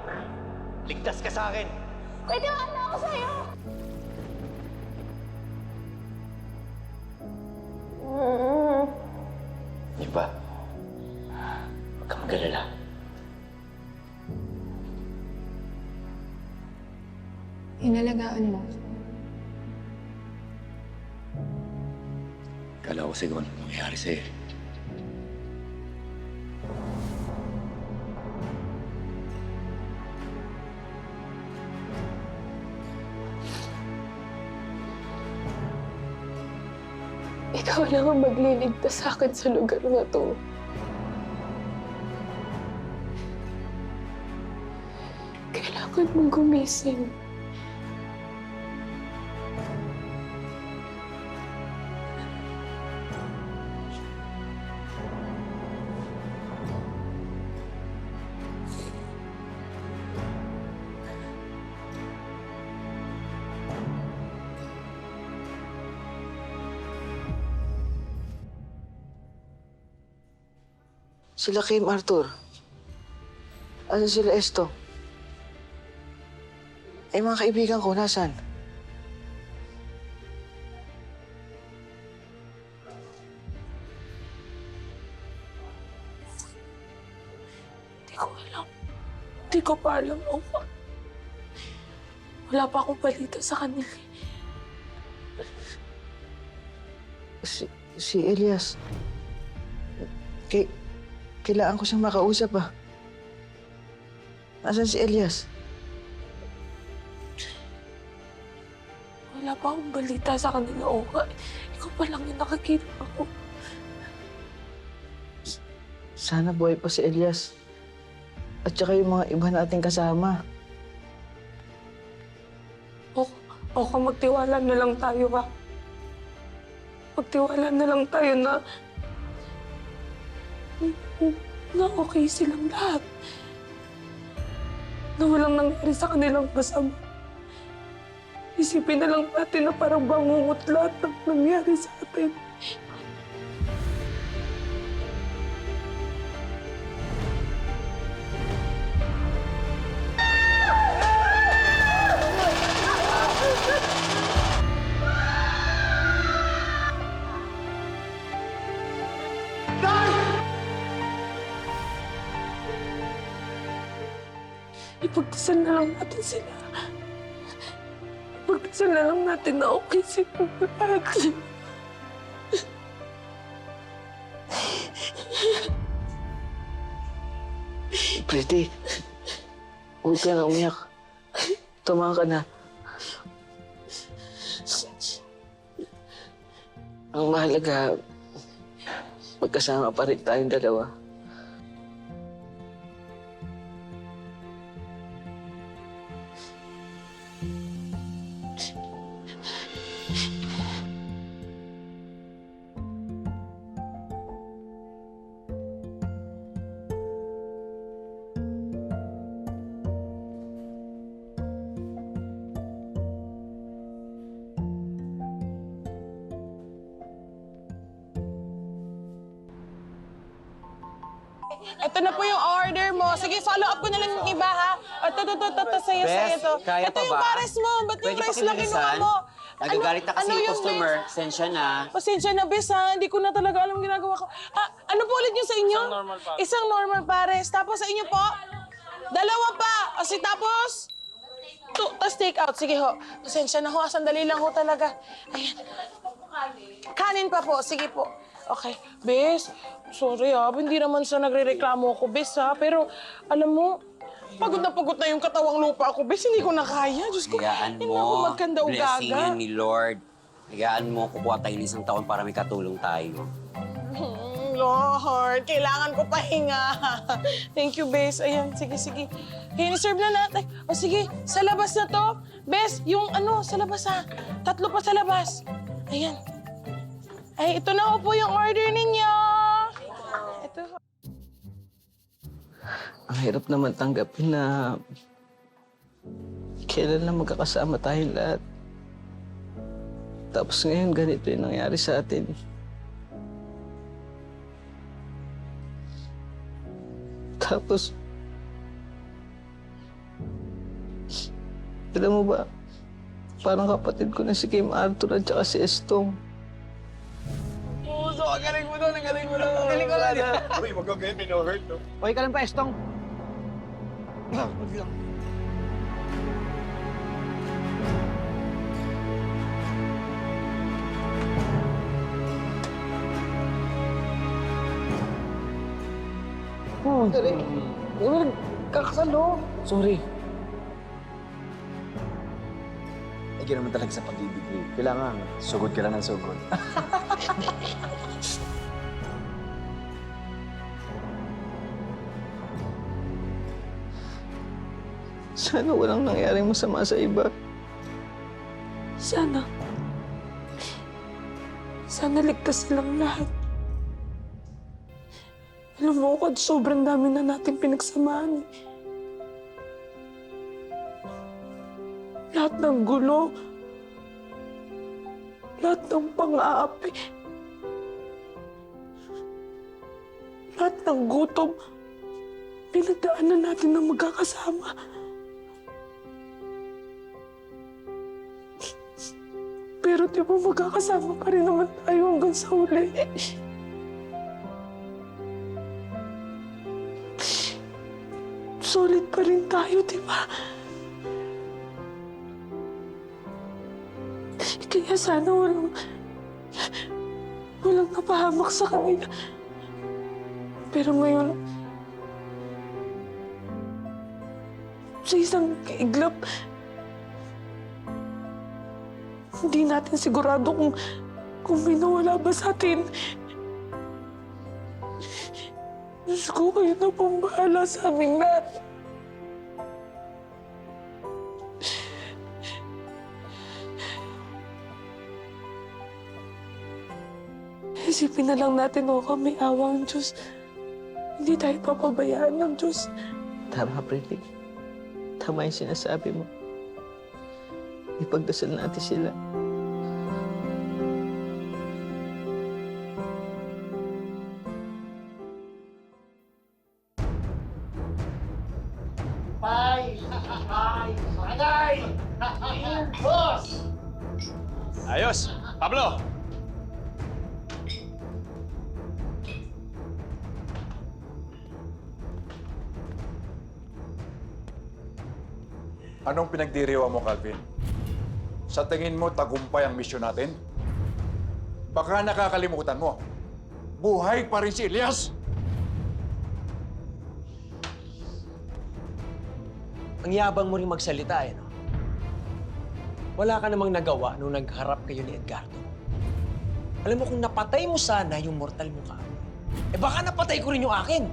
Ligtas ka sa akin. Pwede wala ako sa'yo! Nimpa, huwag kang mag-alala. Inalagaan mo. Kala ko siguro ano mangyayari sa'yo. Ikaw lang ang magliligtas sa akin sa lugar na to. Kailangan mong gumising. Sila Kim, Arthur. Asan sila Esto? Eh, mga kaibigan ko, nasan? Hindi ko alam. Hindi ko pa alam. Wala pa akong balita sa kanila. Si Elias. Kailangan ko siyang makausap, ah. Asan si Elias? Wala pa akong balita sa kanila, Oka. Ikaw pa lang yung nakakita ako. Sana buhay pa si Elias. At saka yung mga iba nating kasama. Oka, magtiwala na lang tayo, ha? Magtiwala na lang tayo na okay silang lahat. Na walang nangyari sa kanilang masama. Isipin na lang natin na parang bangungot lahat ng nangyari sa atin. Ipagdasal na lang natin sila. Ipagdasal na lang natin na okay silang lahat. Pretty, huwag ka na umiyak. Tumaka ka na. Ang mahalaga, magkasama pa rin tayong dalawa. Ito na po yung order mo. Sige, follow up ko na lang yung iba, ha? Ito, sa'yo, Bes, to. kaya Ito pa yung ba? pares mo. Ba't yung Pwede rice lang kinuha pakibilisan? mo? Nagagalit na kasi yung Bes? customer. Sensya na. Pasensya na, Bes, ha? Hindi ko na talaga alam ginagawa ko. Ano po ulit yung sa inyo? Isang normal pares. Isang normal pares. Tapos sa inyo po? Dalawa pa. Tapos, tas take out. Sige ho. Pasensya na ho. Sandali lang ho talaga. Ayan. Kanin pa po. Sige po. Okay. Bes, sorry ha. Hindi naman sa nagre-reklamo ako, Bes ha. Pero, alam mo, pagod na yung katawang lupa ako, Bes. Hindi ko na kaya. Diyos ko, Hayaan hindi na ako mo. magkanda o Blessing gaga. yan ni Lord. Hayaan mo, kukuha tayo ng isang taon para may katulong tayo. Lord, kailangan ko pahinga. Thank you, Bes. Ayan, sige. Serve na natin. O sige, sa labas na to. Bes, yung sa labas ha. 3 pa sa labas. Ayan. Ay, ito na po yung order ninyo. Ito. Ang hirap naman tanggapin na kailan lang magkakasama tayong lahat. Tapos ngayon, ganito yung nangyari sa atin. Tapos, alam mo ba, parang kapatid ko na si Kim Arthur at saka si Estong. Puso, ang galing mo doon, ang galing mo doon. Ang galing ko lang. Uy, magagaling, pino-hurt, no? Okay ka lang pa, Estong? Wag lang. Dali. Hindi mo nagkakasalo. Sorry. Ay, naman talaga sa pag-ibig eh. Kailangan, sugod ka lang ng sugod. Sana walang nangyaring masama sa iba. Sana. Sana ligtas silang lahat. Alam mo, Kad, sobrang dami na natin pinagsamahan. Lahat ng gulo. Lahat ng pang-aapi. Lahat ng gutom. Pinagdaanan natin ng magkakasama. Pero di ba magkakasama pa rin naman tayo hanggang sa huli? Solid pa rin tayo, di ba? Kaya sana walang napahamak sa kanila. Pero ngayon, sa isang iglap, hindi natin sigurado kung may nawala ba sa atin. Diyos ko, kayo na pong bahala sa aming lahat. Isipin na lang natin, may awa ang Diyos. Hindi tayo papabayaan ng Diyos. Tama, Pretty. Tama yung sinasabi mo. Ipagdasal natin sila. Boss! Ayos! Pablo! Anong pinagdiriwa mo, Calvin? Sa tingin mo, tagumpay ang misyon natin? Baka nakakalimutan mo. Buhay pa rin si Elias! Ang yabang mo rin magsalita, no? Wala ka namang nagawa nung nagharap kayo ni Edgardo. Alam mo, kung napatay mo sana yung mortal mo ka, baka napatay ko rin yung akin.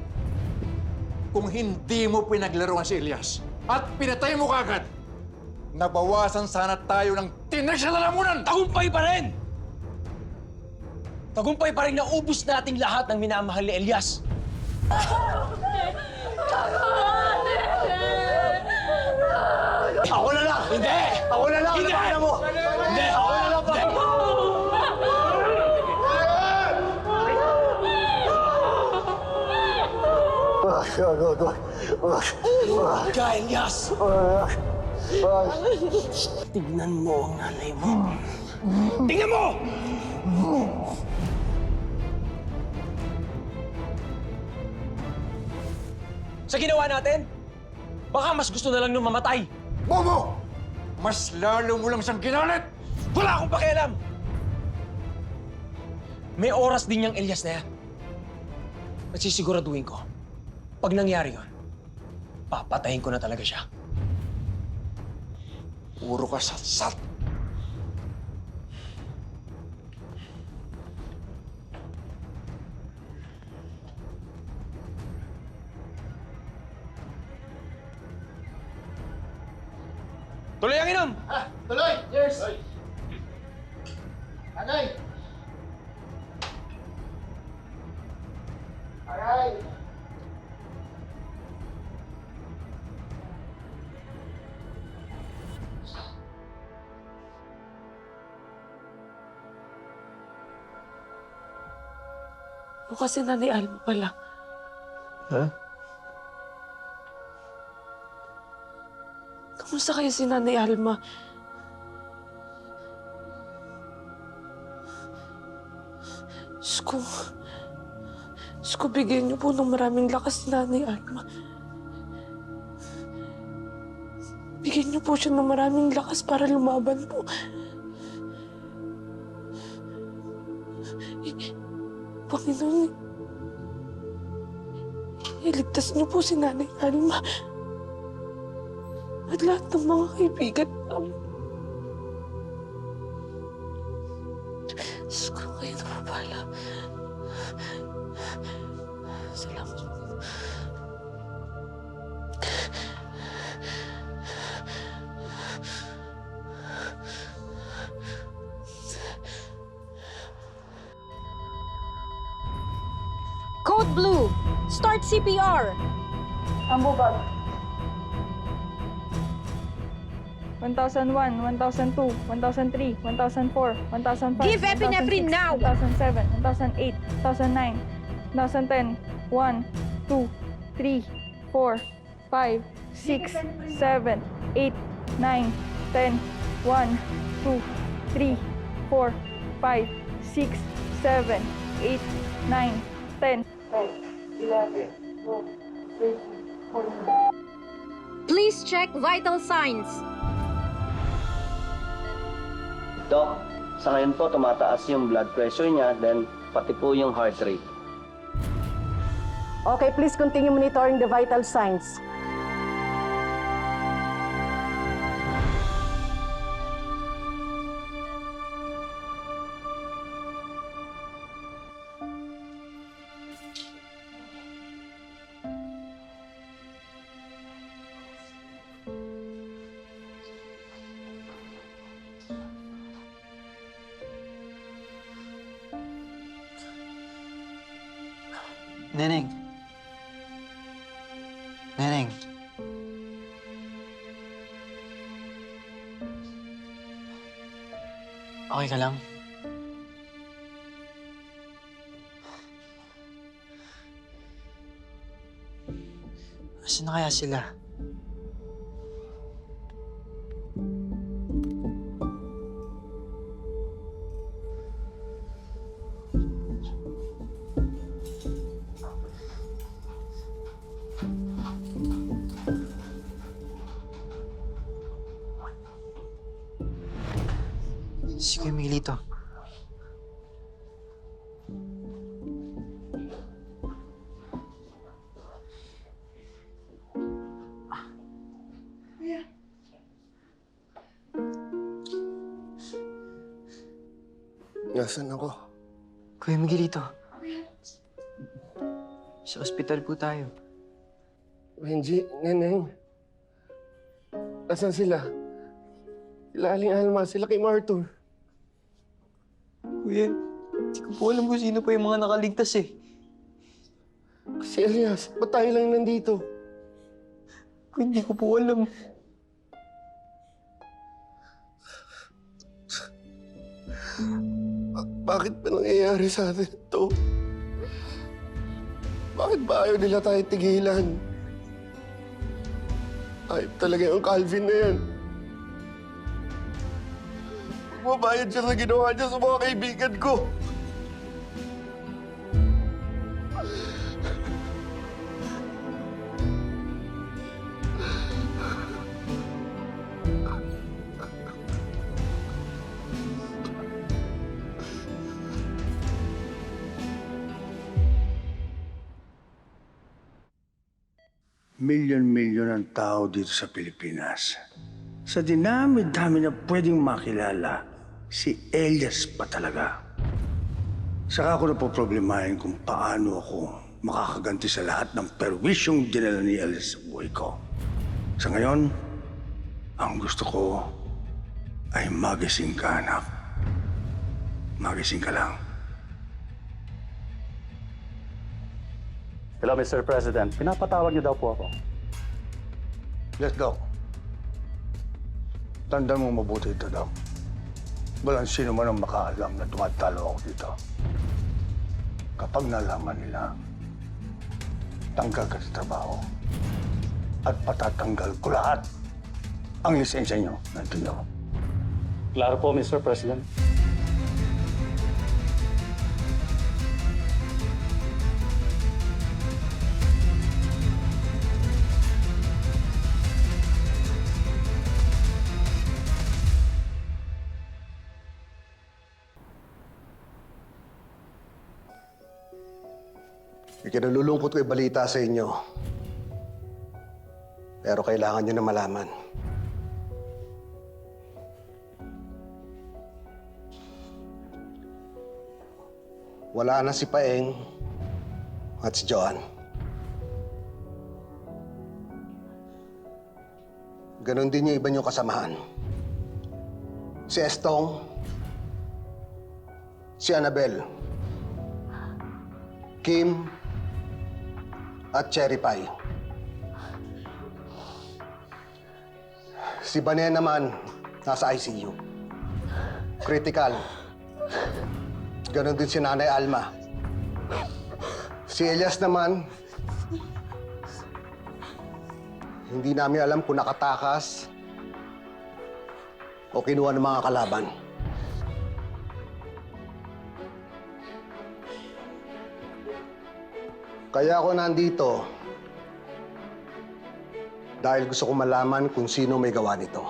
Kung hindi mo pinaglaruan si Elias at pinatay mo kagad, nabawasan sana tayo ng tinig sa lalamunan! Tagumpay pa rin! Tagumpay pa rin na ubus nating lahat ng minamahal ni Elias. Ako na lang! Hindi! Ako na lang! Hindi! Ano mo? Hindi! Ako na lang! Ka, Elias! Tignan mo ang nanay mo. Tignan mo! Sa ginawa natin, baka mas gusto na lang nung mamatay. Bobo! mas lalo mo lang siyang ginalit! Wala akong pakialam! May oras din yung Elias na yan. At sisiguraduhin ko, pag nangyari yun, papatayin ko na talaga siya. Puro ka satsat! Tuloy ang inom! Tuloy! Cheers! Agay! Agay! O kasi Nanay Alma pala. Ha? Kamusta kayo si Nanay Alma? Diyos ko, bigyan niyo po ng maraming lakas si Nanay Alma. Bigyan niyo po siya ng maraming lakas para lumaban po. Panginoon, iligtas niyo po si Nanay Alma. At lahat ng mga kaibigan namin. Diyos ko, kayo na mapala. Salamat po. Code Blue, start CPR. Ambubag. 1001, 1002, 1003, 1004, 1005. Give epinephrine now! 1007, 1008, 1009, 2010, 1, 2, 3, 4, 5, 6, 7, 8, 9, 10, 1, 2, 3, 4, 5, 6, 7, 8, 9, 10. 11, 12, 13, 14. Please check vital signs. Doc, sa ngayon po tumataas yung blood pressure niya, then pati po yung heart rate. Okay, please continue monitoring the vital signs. Neneng. Neneng. Okay ka lang? Asan na kaya sila? Si Kuya Miguelito. Nasaan ako? Kuya Miguelito. Sa ospital po tayo. Benji, Neneng. Nasaan sila? Sila Aling Alma, sila kay Arthur. Kuya, hindi ko po alam kung sino pa yung mga nakaligtas eh. Si Elias, ba't tayo lang nandito? Kuya, hindi ko po alam. Bakit ba nangyayari sa atin ito? Bakit ba ayaw nila tayo tigilan? Ayop talaga yung Calvin na yan. Mabayad siya sa ginawa niya sa mga kaibigan ko. Milyon-milyon ang tao dito sa Pilipinas. Sa dinami-dami na pwedeng makilala, si Elias pa talaga. Saka ako napoproblemahin kung paano ako makakaganti sa lahat ng perwisyong dinala ni Elias sa buhay ko. Sa ngayon, ang gusto ko ay magising ka, anak. Magising ka lang. Hello, Mr. President. Pinapatawag niyo daw po ako. Let's go. Tandaan mo mabuti ito, Doc. Walang sino man ang makaalam na tumatalo ako dito. Kapag nalaman nila, tanggal ka sa trabaho. At patatanggal ko lahat ang lisensya niyo. Nandiyo. Klaro po, Mr. President. Ikinalulungkot ko yung balita sa inyo. Pero kailangan nyo na malaman. Wala na si Paeng at si Joan. Ganon din yung iba niyong kasamahan. Si Estong, si Annabel, Kim, at Cherry Pie. Si Bane naman, nasa ICU. Critical. Ganon din si Nanay Alma. Si Elias naman, hindi namin alam kung nakatakas o kinuha ng mga kalaban. Kaya ako nandito dahil gusto ko malaman kung sino may gawa nito.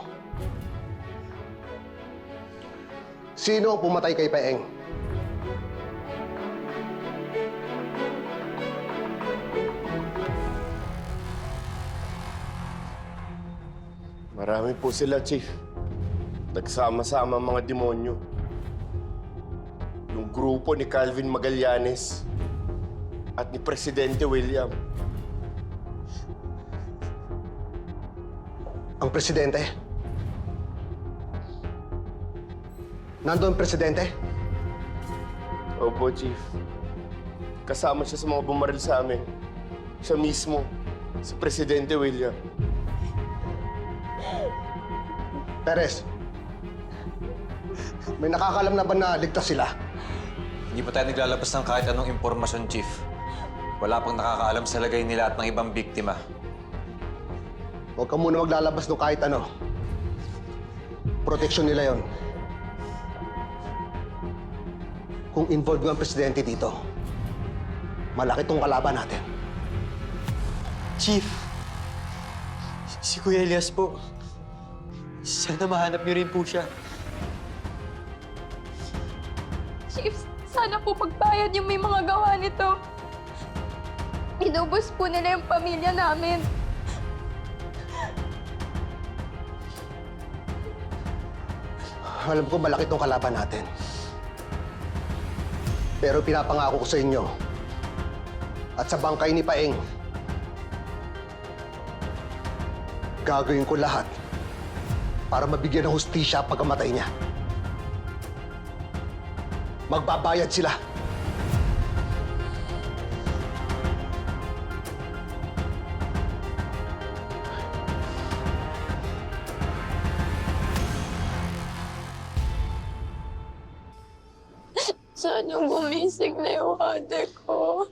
Sino ang pumatay kay Paeng? Marami po sila, Chief. Nagsama-sama ang mga demonyo. Yung grupo ni Calvin Magallanes at ni Presidente William. Ang presidente? Nandun ang presidente? Opo, Chief. Kasama siya sa mga bumaril sa amin. Siya mismo, si Presidente William. Perez, may nakakalam na ba na ligtas sila? Hindi pa tayo naglalabas ng kahit anong impormasyon, Chief. Wala pang nakakaalam sa lagay nila at ng ibang biktima. Huwag ka muna maglalabas ng kahit ano. Proteksyon nila yon. Kung involved ang presidente dito, malaki tong kalaban natin. Chief, si Kuya Elias po. Sana mahanap niyo rin po siya. Chief, sana po pagbayad yung may mga gawa nito. Inubos po nila yung pamilya namin. Alam ko malaki tong kalaban natin. Pero pinapangako ko sa inyo at sa bangkay ni Paeng, gagawin ko lahat para mabigyan ng hustisya pagkamatay niya. Magbabayad sila. Sana gumising na yung ate ko.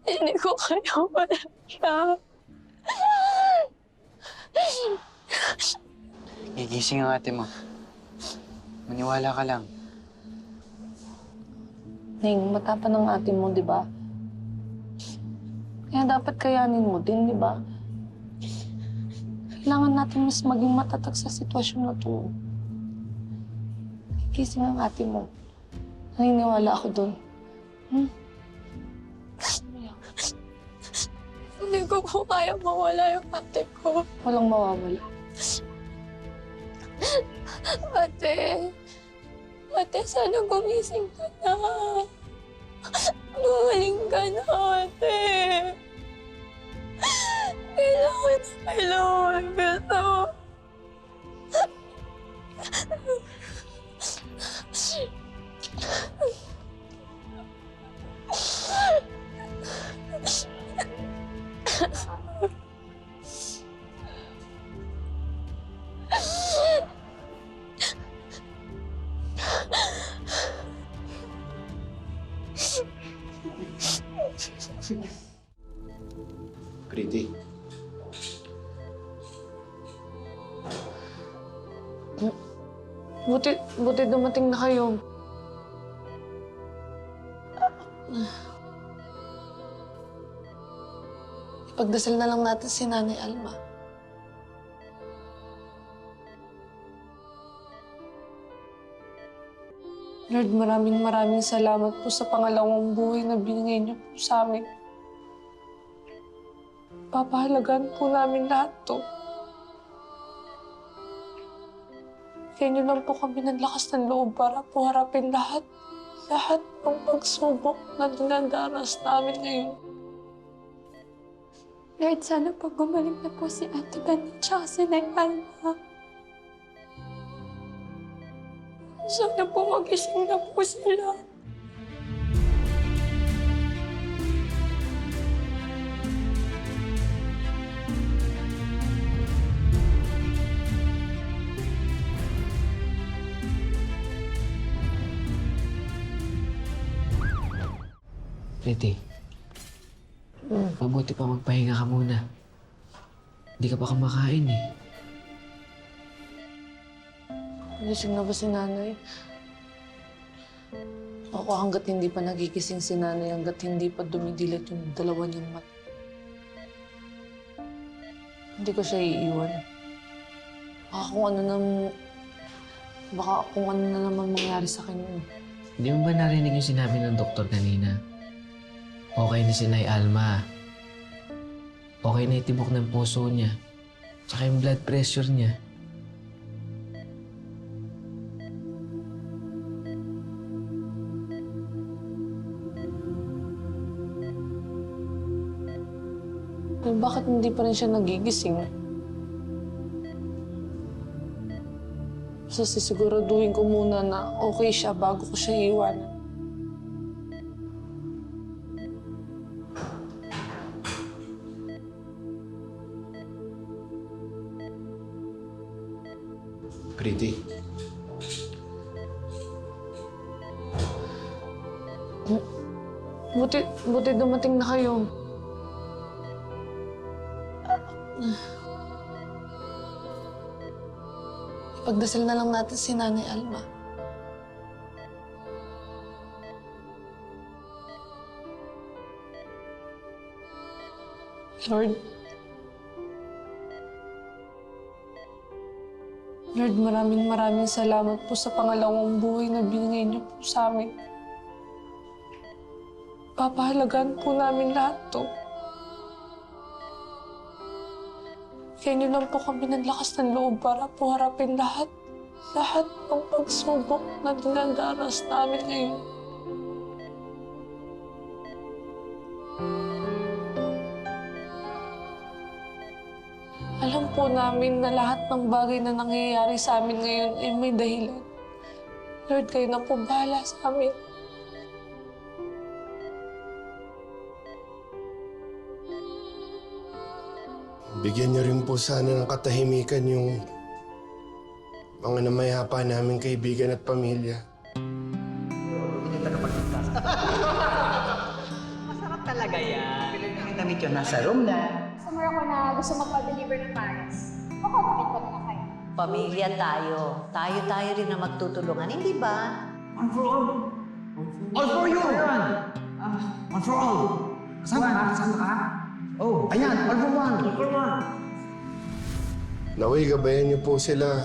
Hindi ko kaya wala siya. Gigising ang ate mo. Maniwala ka lang. Ning, matapang ang ate mo, di ba? Kaya dapat kayanin mo din, di ba? Kailangan natin mas maging matatag sa sitwasyon na to. Gising ang ate mo. Naniniwala ako doon. Hindi Hindi ko po kaya mawala yung ate ko. Walang mawawala. Ate. Ate, sana gumising ka na. Gumaling ka na, ate. Kailangan kita. Pretty. Buti dumating na kayo. Ipagdasal na lang natin si Nanay Alma. Lord, maraming salamat po sa pangalawang buhay na binigay niyo po sa amin. Papahalagaan po namin lahat to. Kaya niyo lang po kami ng lakas ng loob para po harapin lahat ng pagsubok na dinadaras namin ngayon. Lord, sana pag gumaling na po si Ate Dani at si Nay Alma. Sana po magising na po sila. Pretty, mabuti pa magpahinga ka muna. Hindi ka pa kumakain eh. Gising na ba si Nanay? Ako hanggat hindi pa nagigising si Nanay, hanggat hindi pa dumidilat yung dalawa niyang mata. Hindi ko siya iiwan. Baka kung ano na naman mangyari sa kanya. Hindi mo ba narinig yung sinabi ng doktor kanina? Okay na si Nay Alma. Okay na itibok ng puso niya. Tsaka yung blood pressure niya. Bakit hindi pa rin siya nagigising? So, sisiguraduhin ko muna na okay siya bago ko siya iiwanan. Pretty. Buti dumating na kayo. Ipagdasal na lang natin si Nanay Alma. Lord, maraming salamat po sa pangalawang buhay na binigay niyo po sa amin. Papahalagaan po namin lahat to. Kaya niyo lang po kami ng lakas ng loob para po harapin lahat ng pagsubok na dinadaras namin ngayon. Alam po namin na lahat ng bagay na nangyayari sa amin ngayon ay may dahilan. Lord, kayo na po bahala sa amin. Bigyan niyo rin po sana ng katahimikan yung mga namayapa naming kaibigan at pamilya. Masarap talaga yan. Yung damit yun, nasa room na. Summer ako na gusto magpa-deliver ng Paris. Makontakit ko na kayo. Pamilya tayo. Tayo rin na magtutulungan, hindi ba? One for all. All for you! One for all. Kasama ka? Oh, ayan, all for one. All for one. Naway, gabayan niyo po sila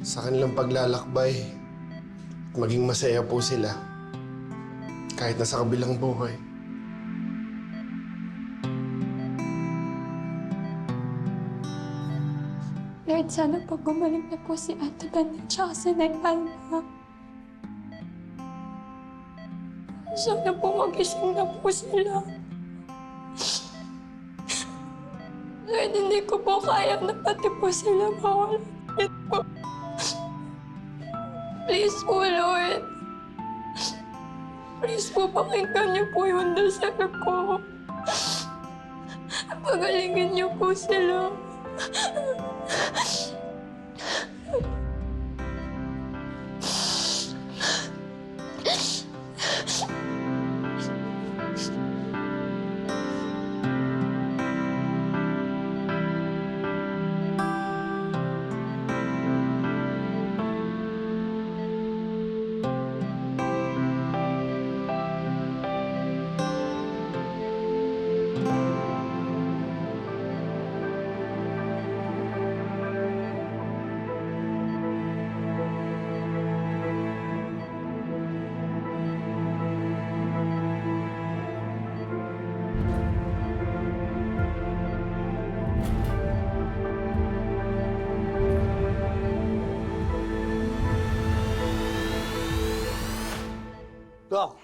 sa kanilang paglalakbay. At maging masaya po sila kahit nasa kabilang buhay. Kahit sana pag gumaling na po si Ate Banda tsaka si Nay Alma. Sana po mag-ising na po sila. Kahit hindi ko po kaya na pati po sila mawalapit po. Please po, Lord. Please po, pakinggan niyo po yung dasal ko. Pagalingin niyo po sila. Dok,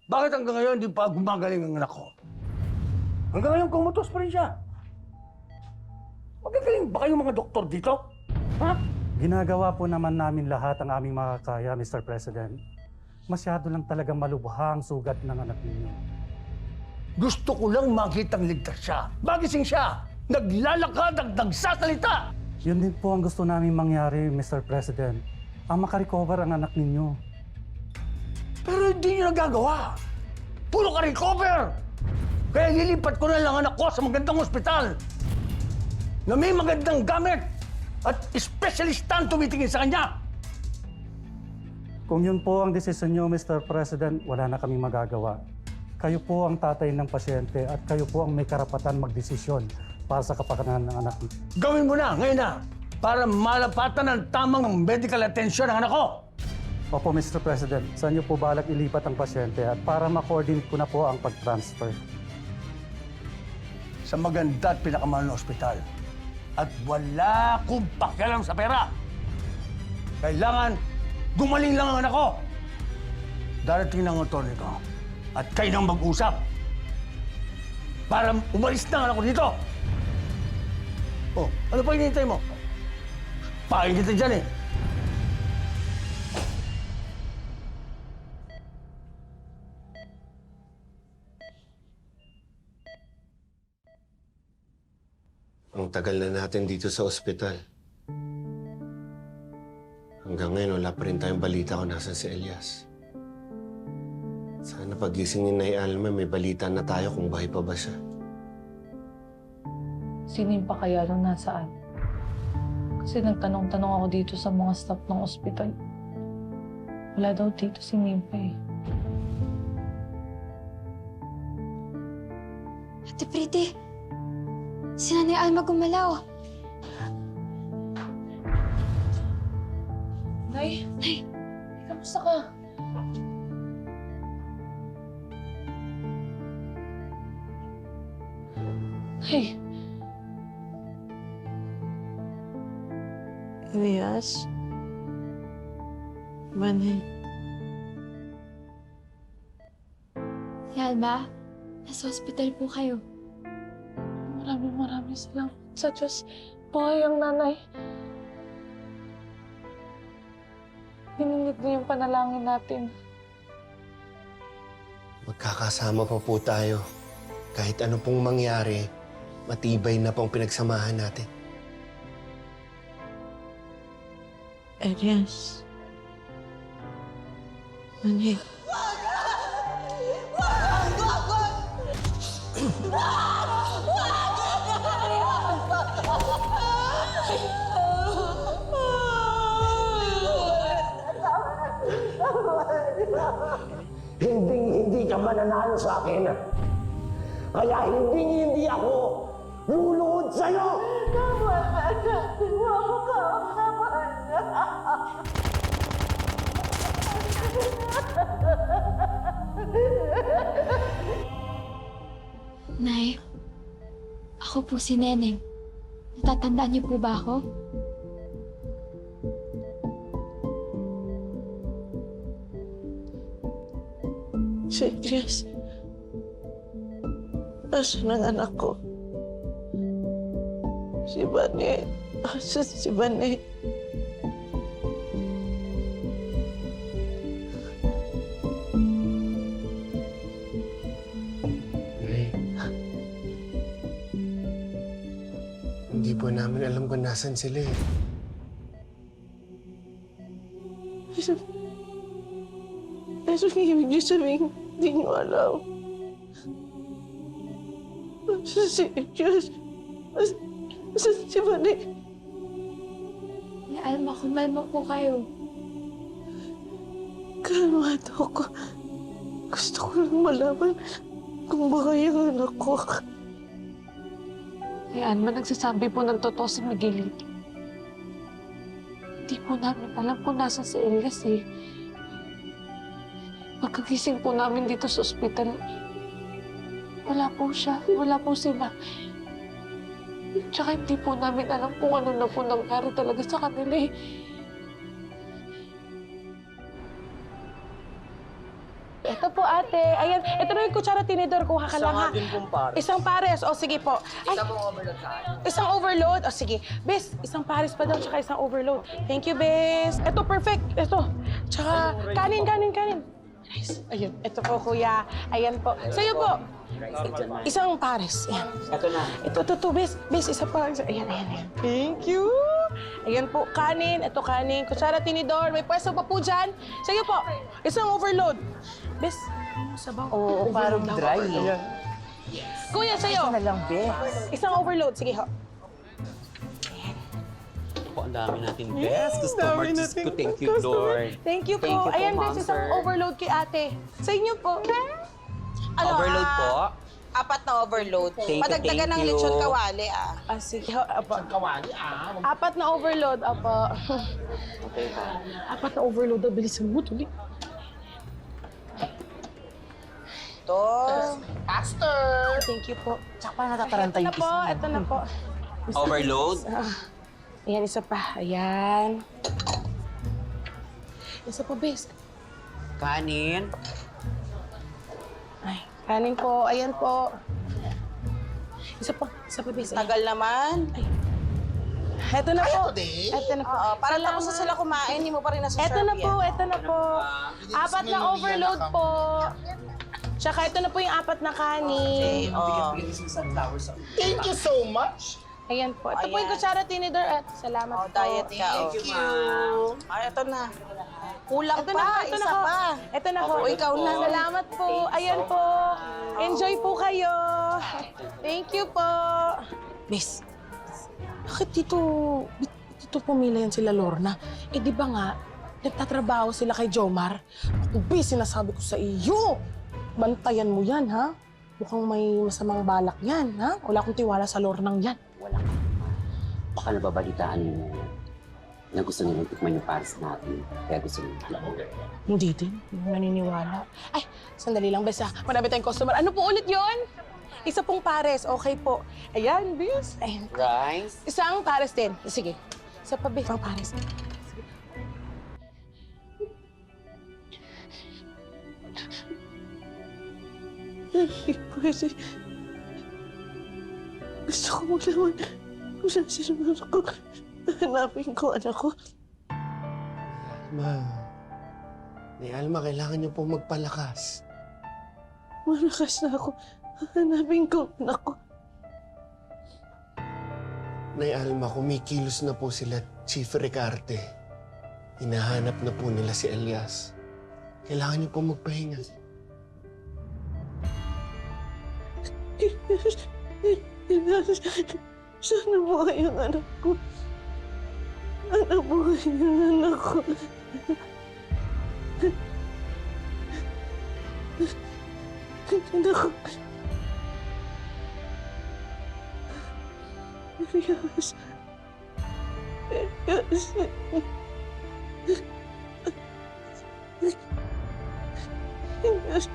bakit hanggang ngayon hindi pa gumagaling ang anak ko? Hanggang ngayon kumutos pa rin siya. Magagaling ba kayong mga doktor dito? Ha? Ginagawa po naman namin lahat ang aming makakaya, Mr. President. Masyado lang talagang malubhang sugat ng anak ninyo. Gusto ko lang makitang ligtas siya. Magising siya. Naglalakad at nagsasalita. Yun din po ang gusto namin mangyari, Mr. President. Ang makarecover ang anak ninyo. Pero hindi niyo nagagawa. Puro ka recover. Kaya nilipat ko na lang anak ko sa magandang ospital na may magandang gamit at espesyalistang tumitingin sa kanya. Kung yun po ang desisyon nyo, Mr. President, wala na kami magagawa. Kayo po ang tatay ng pasyente at kayo po ang may karapatan magdesisyon para sa kapakanan ng anak niyo. Gawin mo na, ngayon na, para malapatan ng tamang medical attention ng anak ko. Opo, Mr. President. Saan niyo po balak ilipat ang pasyente at para ma-coordinate ko na po ang pag-transfer? Sa maganda at pinakamahal na ospital. At wala akong pakialam sa pera. Kailangan gumaling lang ang anak ko. Darating ng attorney ko. At kayo nang mag-usap. Para umalis na ang anak ko dito. Oh, ano pa hinihintay mo? Pakin kita dyan eh. Ang tagal na natin dito sa ospital. Hanggang ngayon, wala pa rin tayong balita kung nasan si Elias. Sana pagising ni Nay Alma, may balita na tayo kung buhay pa ba siya. Sino pa kaya nung nasaan? Kasi nagtanong-tanong ako dito sa mga staff ng ospital. Wala daw dito si Nimpa eh. Ate Pretty, si Nanay Alma gumalaw. Nay? Nay! Kamusta ka? Hey! Elias? Manay? Si Alma, nasa hospital po kayo. Maraming salamat sa Diyos. Buhay ang nanay. Pininig niyo yung panalangin natin. Magkakasama pa po tayo. Kahit ano pong mangyari, matibay na pong pinagsamahan natin. Elias? Manay? Hindi ka mananalo sa akin. Kaya hindi ako luluhod sa'yo! Tama na! Huwag ka naman! Nay, ako po si Neneng. Natatandaan niyo po ba ako? Serious? Asan ang anak ko? Si Bane. Asan si Bane? Nay, hindi po namin alam kung nasan sila eh. Ano ibig niyo sabihin? Hindi niyo alam. Serious? Asan si Bane? Alma, kumalma po kayo. Kalmado ko. Gusto ko lang malaman kung baka yung anak ko. Ay, Alma, nagsasabi po ng totoo si Miguelito. Hindi po namin alam kung nasa si Elias eh. Pagkagising po namin dito sa ospital, wala po siya, wala po sila. Tsaka hindi po namin alam kung ano na po nangyari talaga sa kanila eh. Ito po, ate. Ayan, ito na yung kutsara tinidor. Kuha ka lang, ha? Isang pares. O, sige po. Ay, isang overload. O, sige. Bes, isang pares pa daw, tsaka isang overload. Thank you, Bes. Ito, perfect. Ito. Tsaka, kanin. Nice. Ayun. Ito po, kuya. Ayan po. Sa'yo po. Isang pares. Ayan. Ito na. Ito, Bes. Bes, isa pa. Ayan. Thank you. Ayan po, kanin. Ito, kanin. Kutsara tinidor. May pwesto pa po dyan. Sa'yo po. Isang overload. Bes, sabaw. Oo, parang dry. Ayan. Kuya, sa'yo. Isa na lang, Bes. Isang overload. Sige, ho. Po, ang dami natin, Bes. Customer, Diyos ko. Thank you, Lord. Thank you po. Thank you po, Ayan, ma'am, Bes, isang sir. overload kay ate. Sa inyo po. Overload po. 4 na overload. Thank you, Padagdagan thank ng you. lechon kawali, ah. Sige, ho. Lechon kawali, 4 na overload, apo. Okay po. 4 na overload. Bilisan mo, tuloy. Ito. Faster. Thank you po. Tsaka pa natataranta yung isa. Ito na po. Overload? Ayan, isa pa. Ayan. Isa pa, Bes. Kanin. Ay, kanin po. Ayan po. Isa pa, Bes. Tagal naman. Ay. Ito na po. Ito na po. Oo, parang tapos na sila kumain, hindi mo pa rin nasa-serve Ito na po, yan. ito na po. 4 na overload po. Tsaka ito na po yung 4 na kanin. Thank you so much. Ayan po. Ito po yung kutsara tinidor at salamat po. Diet ka. Thank you. Ay, ito na. Kulang Ito pa, na po, ito isa na po. pa. Ito na po. O, ikaw na. Salamat po. Ayan po. Enjoy po kayo. Thank you po. Miss, bakit dito pumila yan sila Lorna? Eh di ba nga, nagtatrabaho sila kay Jomar? Busy, sinasabi ko sa iyo. Bantayan mo yan, ha? Mukhang may masamang balak yan, ha? Wala akong tiwala sa Lornang yan. Wala. Baka nababalitaan mo na gusto nilang tikman yung pares natin. Kaya gusto nilang Hindi din. Hindi ako naniniwala. Ay, sandali lang, Bes, ha? Marami tayong customer. Ano po ulit yon? Isa pong pares. Okay po. Ayan, Bes. Ayan. Rice. Isang pares din. Sige. Isa pa, Bes. Isang pares. Hindi pwede. Gusto ko maglaman kung saan sinunod ko. Hanapin ko anak ko. Ma, Nay Alma, kailangan niyo po magpalakas. Malakas na ako. Hanapin ko anak ko. Nay Alma, kumikilos na po sila Chief Ricarte. Hinahanap na po nila si Elias. Kailangan niyo po magpahinga. Sana buhay ang anak ko. Sana buhay ang anak ko. Anak ko. Elias. Elias. Elias.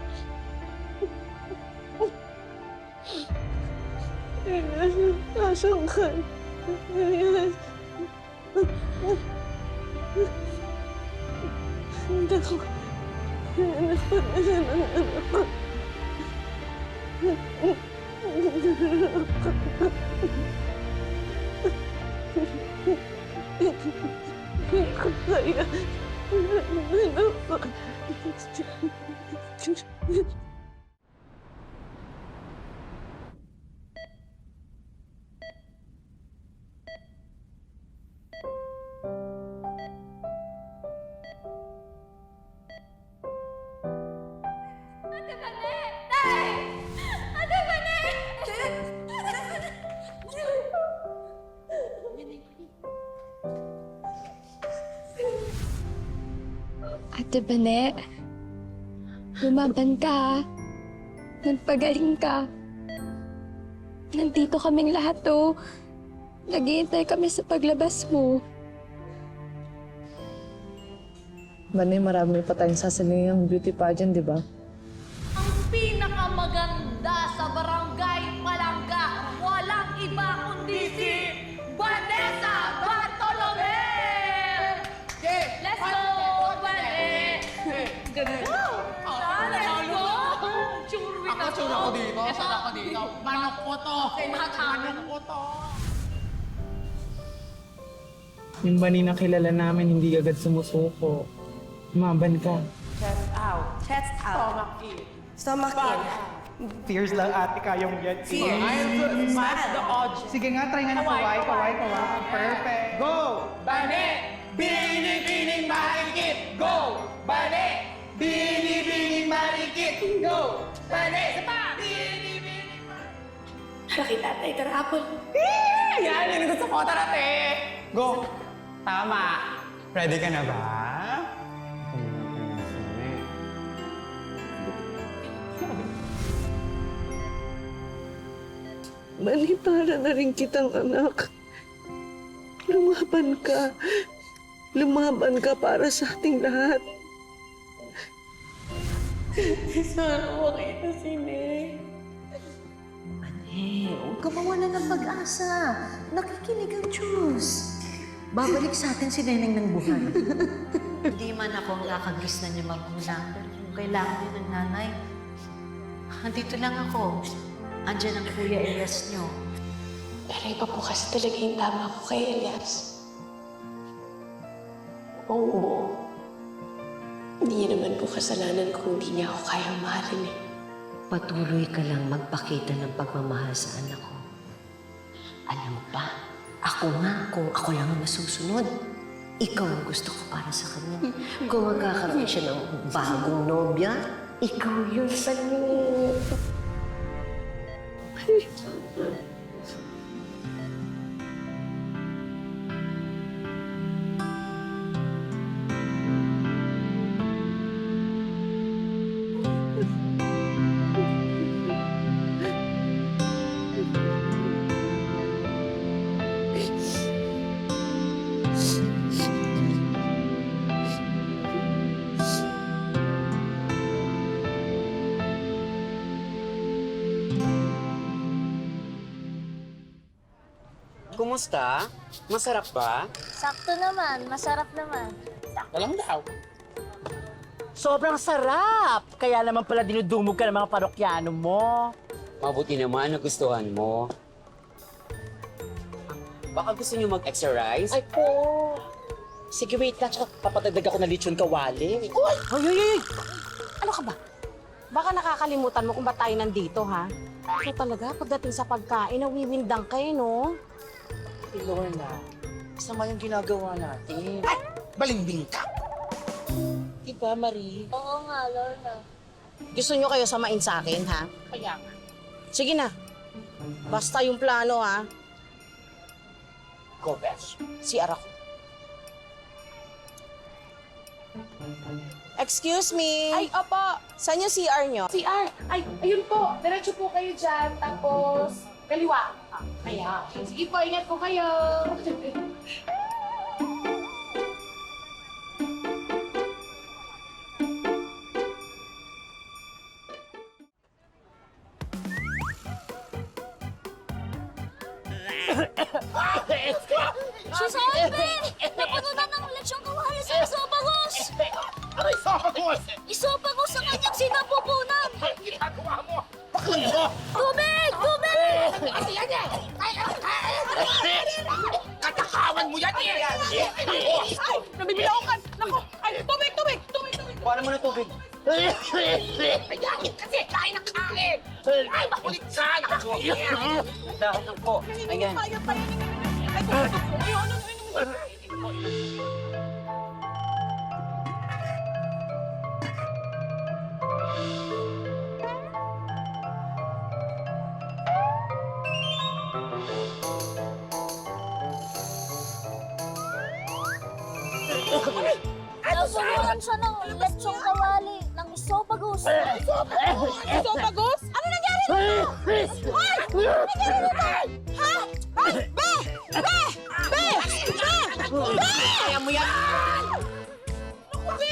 Elias, nasaan ka? Elias. Hindi ko. Anak ko na siya ng anak ko. Hindi ko kaya. Anak ko. Ate Bane, lumaban ka ha. Nagpagaling ka. Nandito kaming lahat oh. Naghihintay kami sa paglabas mo. Bane, marami pa tayong sasaling ng beauty pageant, di ba? Ang pinakamaganda sa barangay Palangga, walang iba kundi si Vanessa Bartolome! Let's go, Vane! Let's go! Sure ako dito. Sure ako dito. Manok ko to. Manok ko to. Yung bani na kilala namin, hindi agad sumusuko. Umaban ka. Chest out. Chest out. Stomach in. Fierce lang ate, kaya mo yan. Smash the odds. Sige nga, try nga na kaway. Perfect. Go! Bane! Bini-bining marikit! Go! Bane! Bini-bining marikit! Go! Bane! Bini-bining marikit! Laki tatay karapon. Yan! Yan ang gusto ko, tarate! Go! Tama! Ready ka na ba? Mani, para na rin kitang anak. Lumaban ka. Lumaban ka para sa ating lahat. Sana makita si Neng. Huwag ka mawala ng pag-asa. Nakikinig ang Diyos. Babalik sa atin si Neneng ng buhay. Hindi man ako ang kakagis na niya magulang. Pero kung kailangan niyo ng nanay, andito lang ako. Andiyan ang Kuya Elias niyo. Pero iba po kasi talaga yung tama ko kay Elias. Oo. Hindi niya naman po kasalanan kung hindi niya ako kayang mahalin eh. Patuloy ka lang magpakita ng pagmamahal sa anak ko. Alam mo ba, ako nga, kung ako lang ang masusunod, ikaw ang gusto ko para sa kanya. Kung magkakaroon siya ng bagong nobya, ikaw yun sa niyo. Kumusta? Masarap ba? Sakto naman, masarap naman. Sakto lang daw. Sobrang sarap! Kaya naman pala dinudumog ka ng mga parokyano mo. Mabuti naman, nagustuhan mo. Baka gusto niyo mag-exercise? Ay po! Sige, wait lang. Tsaka papadagdag ako na lechon kawali. Uy! Ay! Ano ka ba? Baka nakakalimutan mo kung ba't tayo nandito, ha? Ito talaga, pagdating sa pagkain, nawiwindang kayo, no? Lorna, sama yung ginagawa natin. Ay! Balimbing ka! Diba, Marie? Oo nga, Lorna. Gusto nyo kayo samain sa akin, ha? Kaya nga. Sige na. Basta yung plano, ha? Go, Besh. CR ako. Excuse me. Ay, opo. Saan yung CR nyo? CR. Ay, ayun po. Diretso po kayo dyan. Tapos, kaliwa. Kaya. Sige po, ingat po kayo. Si Salve! Napununan ng lechong kawali sa Isopagos! Ano Isopagos? Isopagos ang kanyang sinapupunan! Ginagawa mo! Baklan mo! Tubig! Tubig! Katakawan mo yan eh! Ay! Nabibilaukan! Nako! Ay! Tubig! Tubig! Tubig! Tubig! Paano mo na tubig? Kayakit kasi! Kain na kain! Ay, makulit ka! Nakakaya! Dahil lang po. Ayan. Ay! Napununan siya ng lechong kawali ng Isopagos! Isopagos? Ano nangyari dito? Hoy! Ano nangyari dito? Ha? Ay! Be! Be! Be! Be! Be! Kaya mo yan! Naku, Be!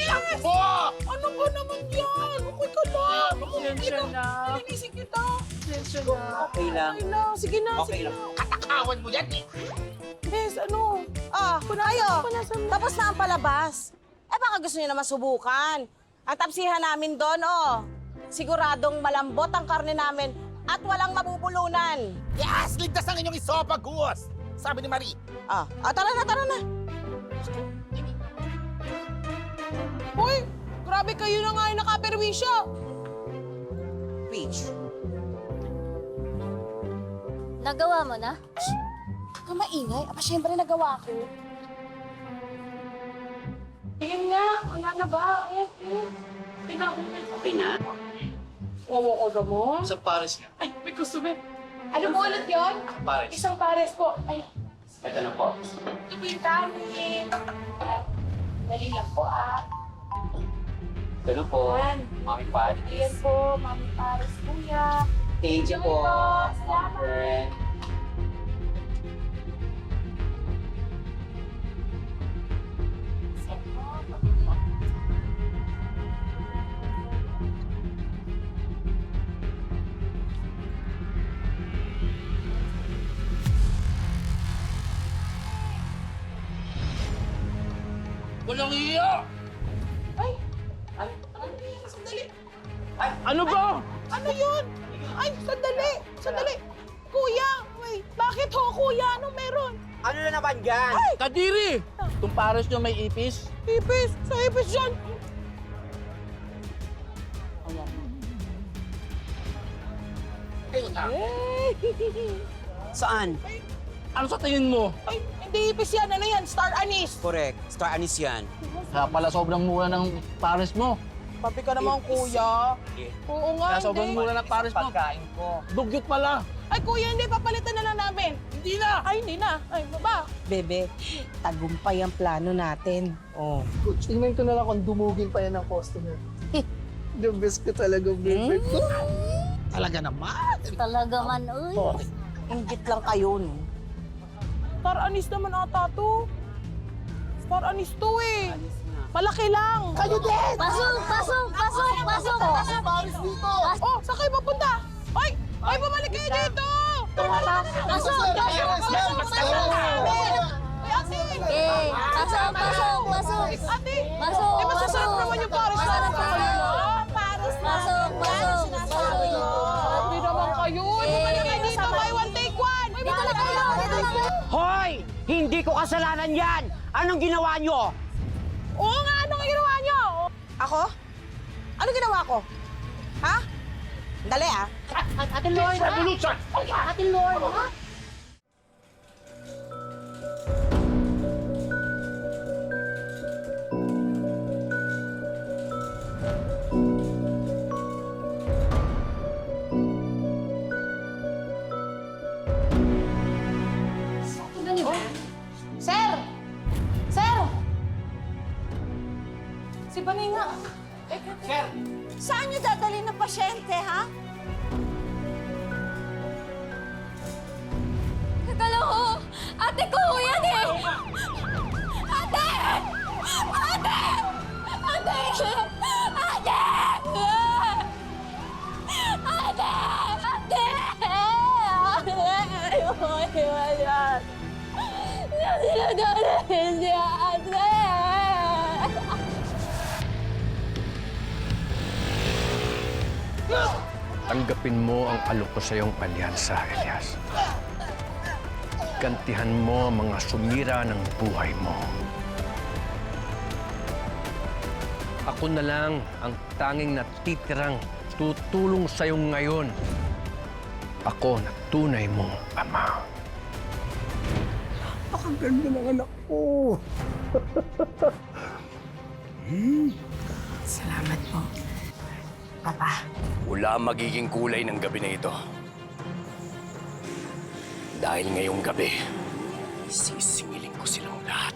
Ano ba naman yan? Okay ka lang. Pasensya na. Nilinisig kita. Pasensya na. Okay lang. Okay lang. Sige na. Okay Sige lang. na. Katakawan mo yan eh! Bes, ano? Ayo, tapos na ang palabas. Eh baka gusto niyo naman subukan. Ang tapsihan namin doon, oh. Siguradong malambot ang karne namin at walang mabubulunan. Yes! Ligtas ang inyong Isopagos! Sabi ni Marie. Tara na, tara na. Hoy! Grabe kayo na nga yung nakaperwisyo. Peach. Nagawa mo na? Huwag ka maingay. Siyempre nagawa ko. Tingin nga, wala na ba? Ayan, ayan. Okay na? Oo, ko mo. Sa Paris nga. Ay, may customer. Ano po ulit yun? Paris. Isang pares po. Ay, Ito na po. ito po yung kanin. Dali lang po Ito na po. Ayan. Mami Paris. Ayan po, mami pares kuya. Thank you po. Salamat. Walang iya! Ay! Sandali! Ano ba? Ano yun? Ay, sandali! Sandali! Kuya! Wait, bakit ho, kuya? Anong meron? Ano na naman yan? Ay! Kadiri! Itong pares nyo may ipis? Ipis! Sa ipis yan! Saan? Ano sa tingin mo? Ay, hindi ipis yan. Ano yan? Star anise. Correct. Star anise yan. Kaya pala sobrang mura ng pares mo. Papi ka naman, kuya. Oo nga, Kaya sobrang hindi. mura ng pares mo. Pagkain ko. Dugyot pala. Ay, kuya, hindi. Papalitan na lang namin. Hindi na! Ay, hindi na. Ay, baba. Bebe, tagumpay ang plano natin. Oh. Coach, tingnan ko na lang kung dumugin pa yan ng customer. The best ka talaga, bebe ko. Talaga naman. Talaga man, uy. Inggit lang kayo, no? Star anise naman ata to. Star anise to eh. Malaki lang. Kayo din! Pasok! Pasok! Pasok! Pasok! Pasok! Paris dito! Oh, saan kayo papunta? Ay! Ay, bumalik kayo dito! Pasok! Pasok! Pasok! Ay, ate! Eh, pasok! Pasok! Pasok! Ate! Pasok! Eh, masasarap naman yung pares na Masarap naman. Pares na. Pasok! Pasok! Pasok! Hindi naman kayo. Bumalik kayo dito. Buy one, take one. Ay, Dito na kayo! Dito na kayo! Hoy! Hindi ko kasalanan yan! Anong ginawa nyo? Oo nga, ano nga ginawa niyo? Ako? Ano ginawa ko? Ha? Dali, ah. Ate Lorna! Ate Lorna! Sir! Sir! Si Baninga. Sir! Saan niyo dadalhin ng pasyente, ha? Akala ko, ate ko yan eh! Ate! Ate! Ate! Ate! Ate! Ate! Ayoko yan. patawarin si ate! Tanggapin mo ang alok ko sa iyong alyansa, Elias. Gantihan mo ang mga sumira ng buhay mo. Ako na lang ang tanging natitirang tutulong sa iyo ngayon. Ako na tunay mong ama. Napakaganda ng anak ko. Salamat po, Papa. Wala magiging kulay ng gabi na ito. Dahil ngayong gabi, sisingilin ko silang lahat.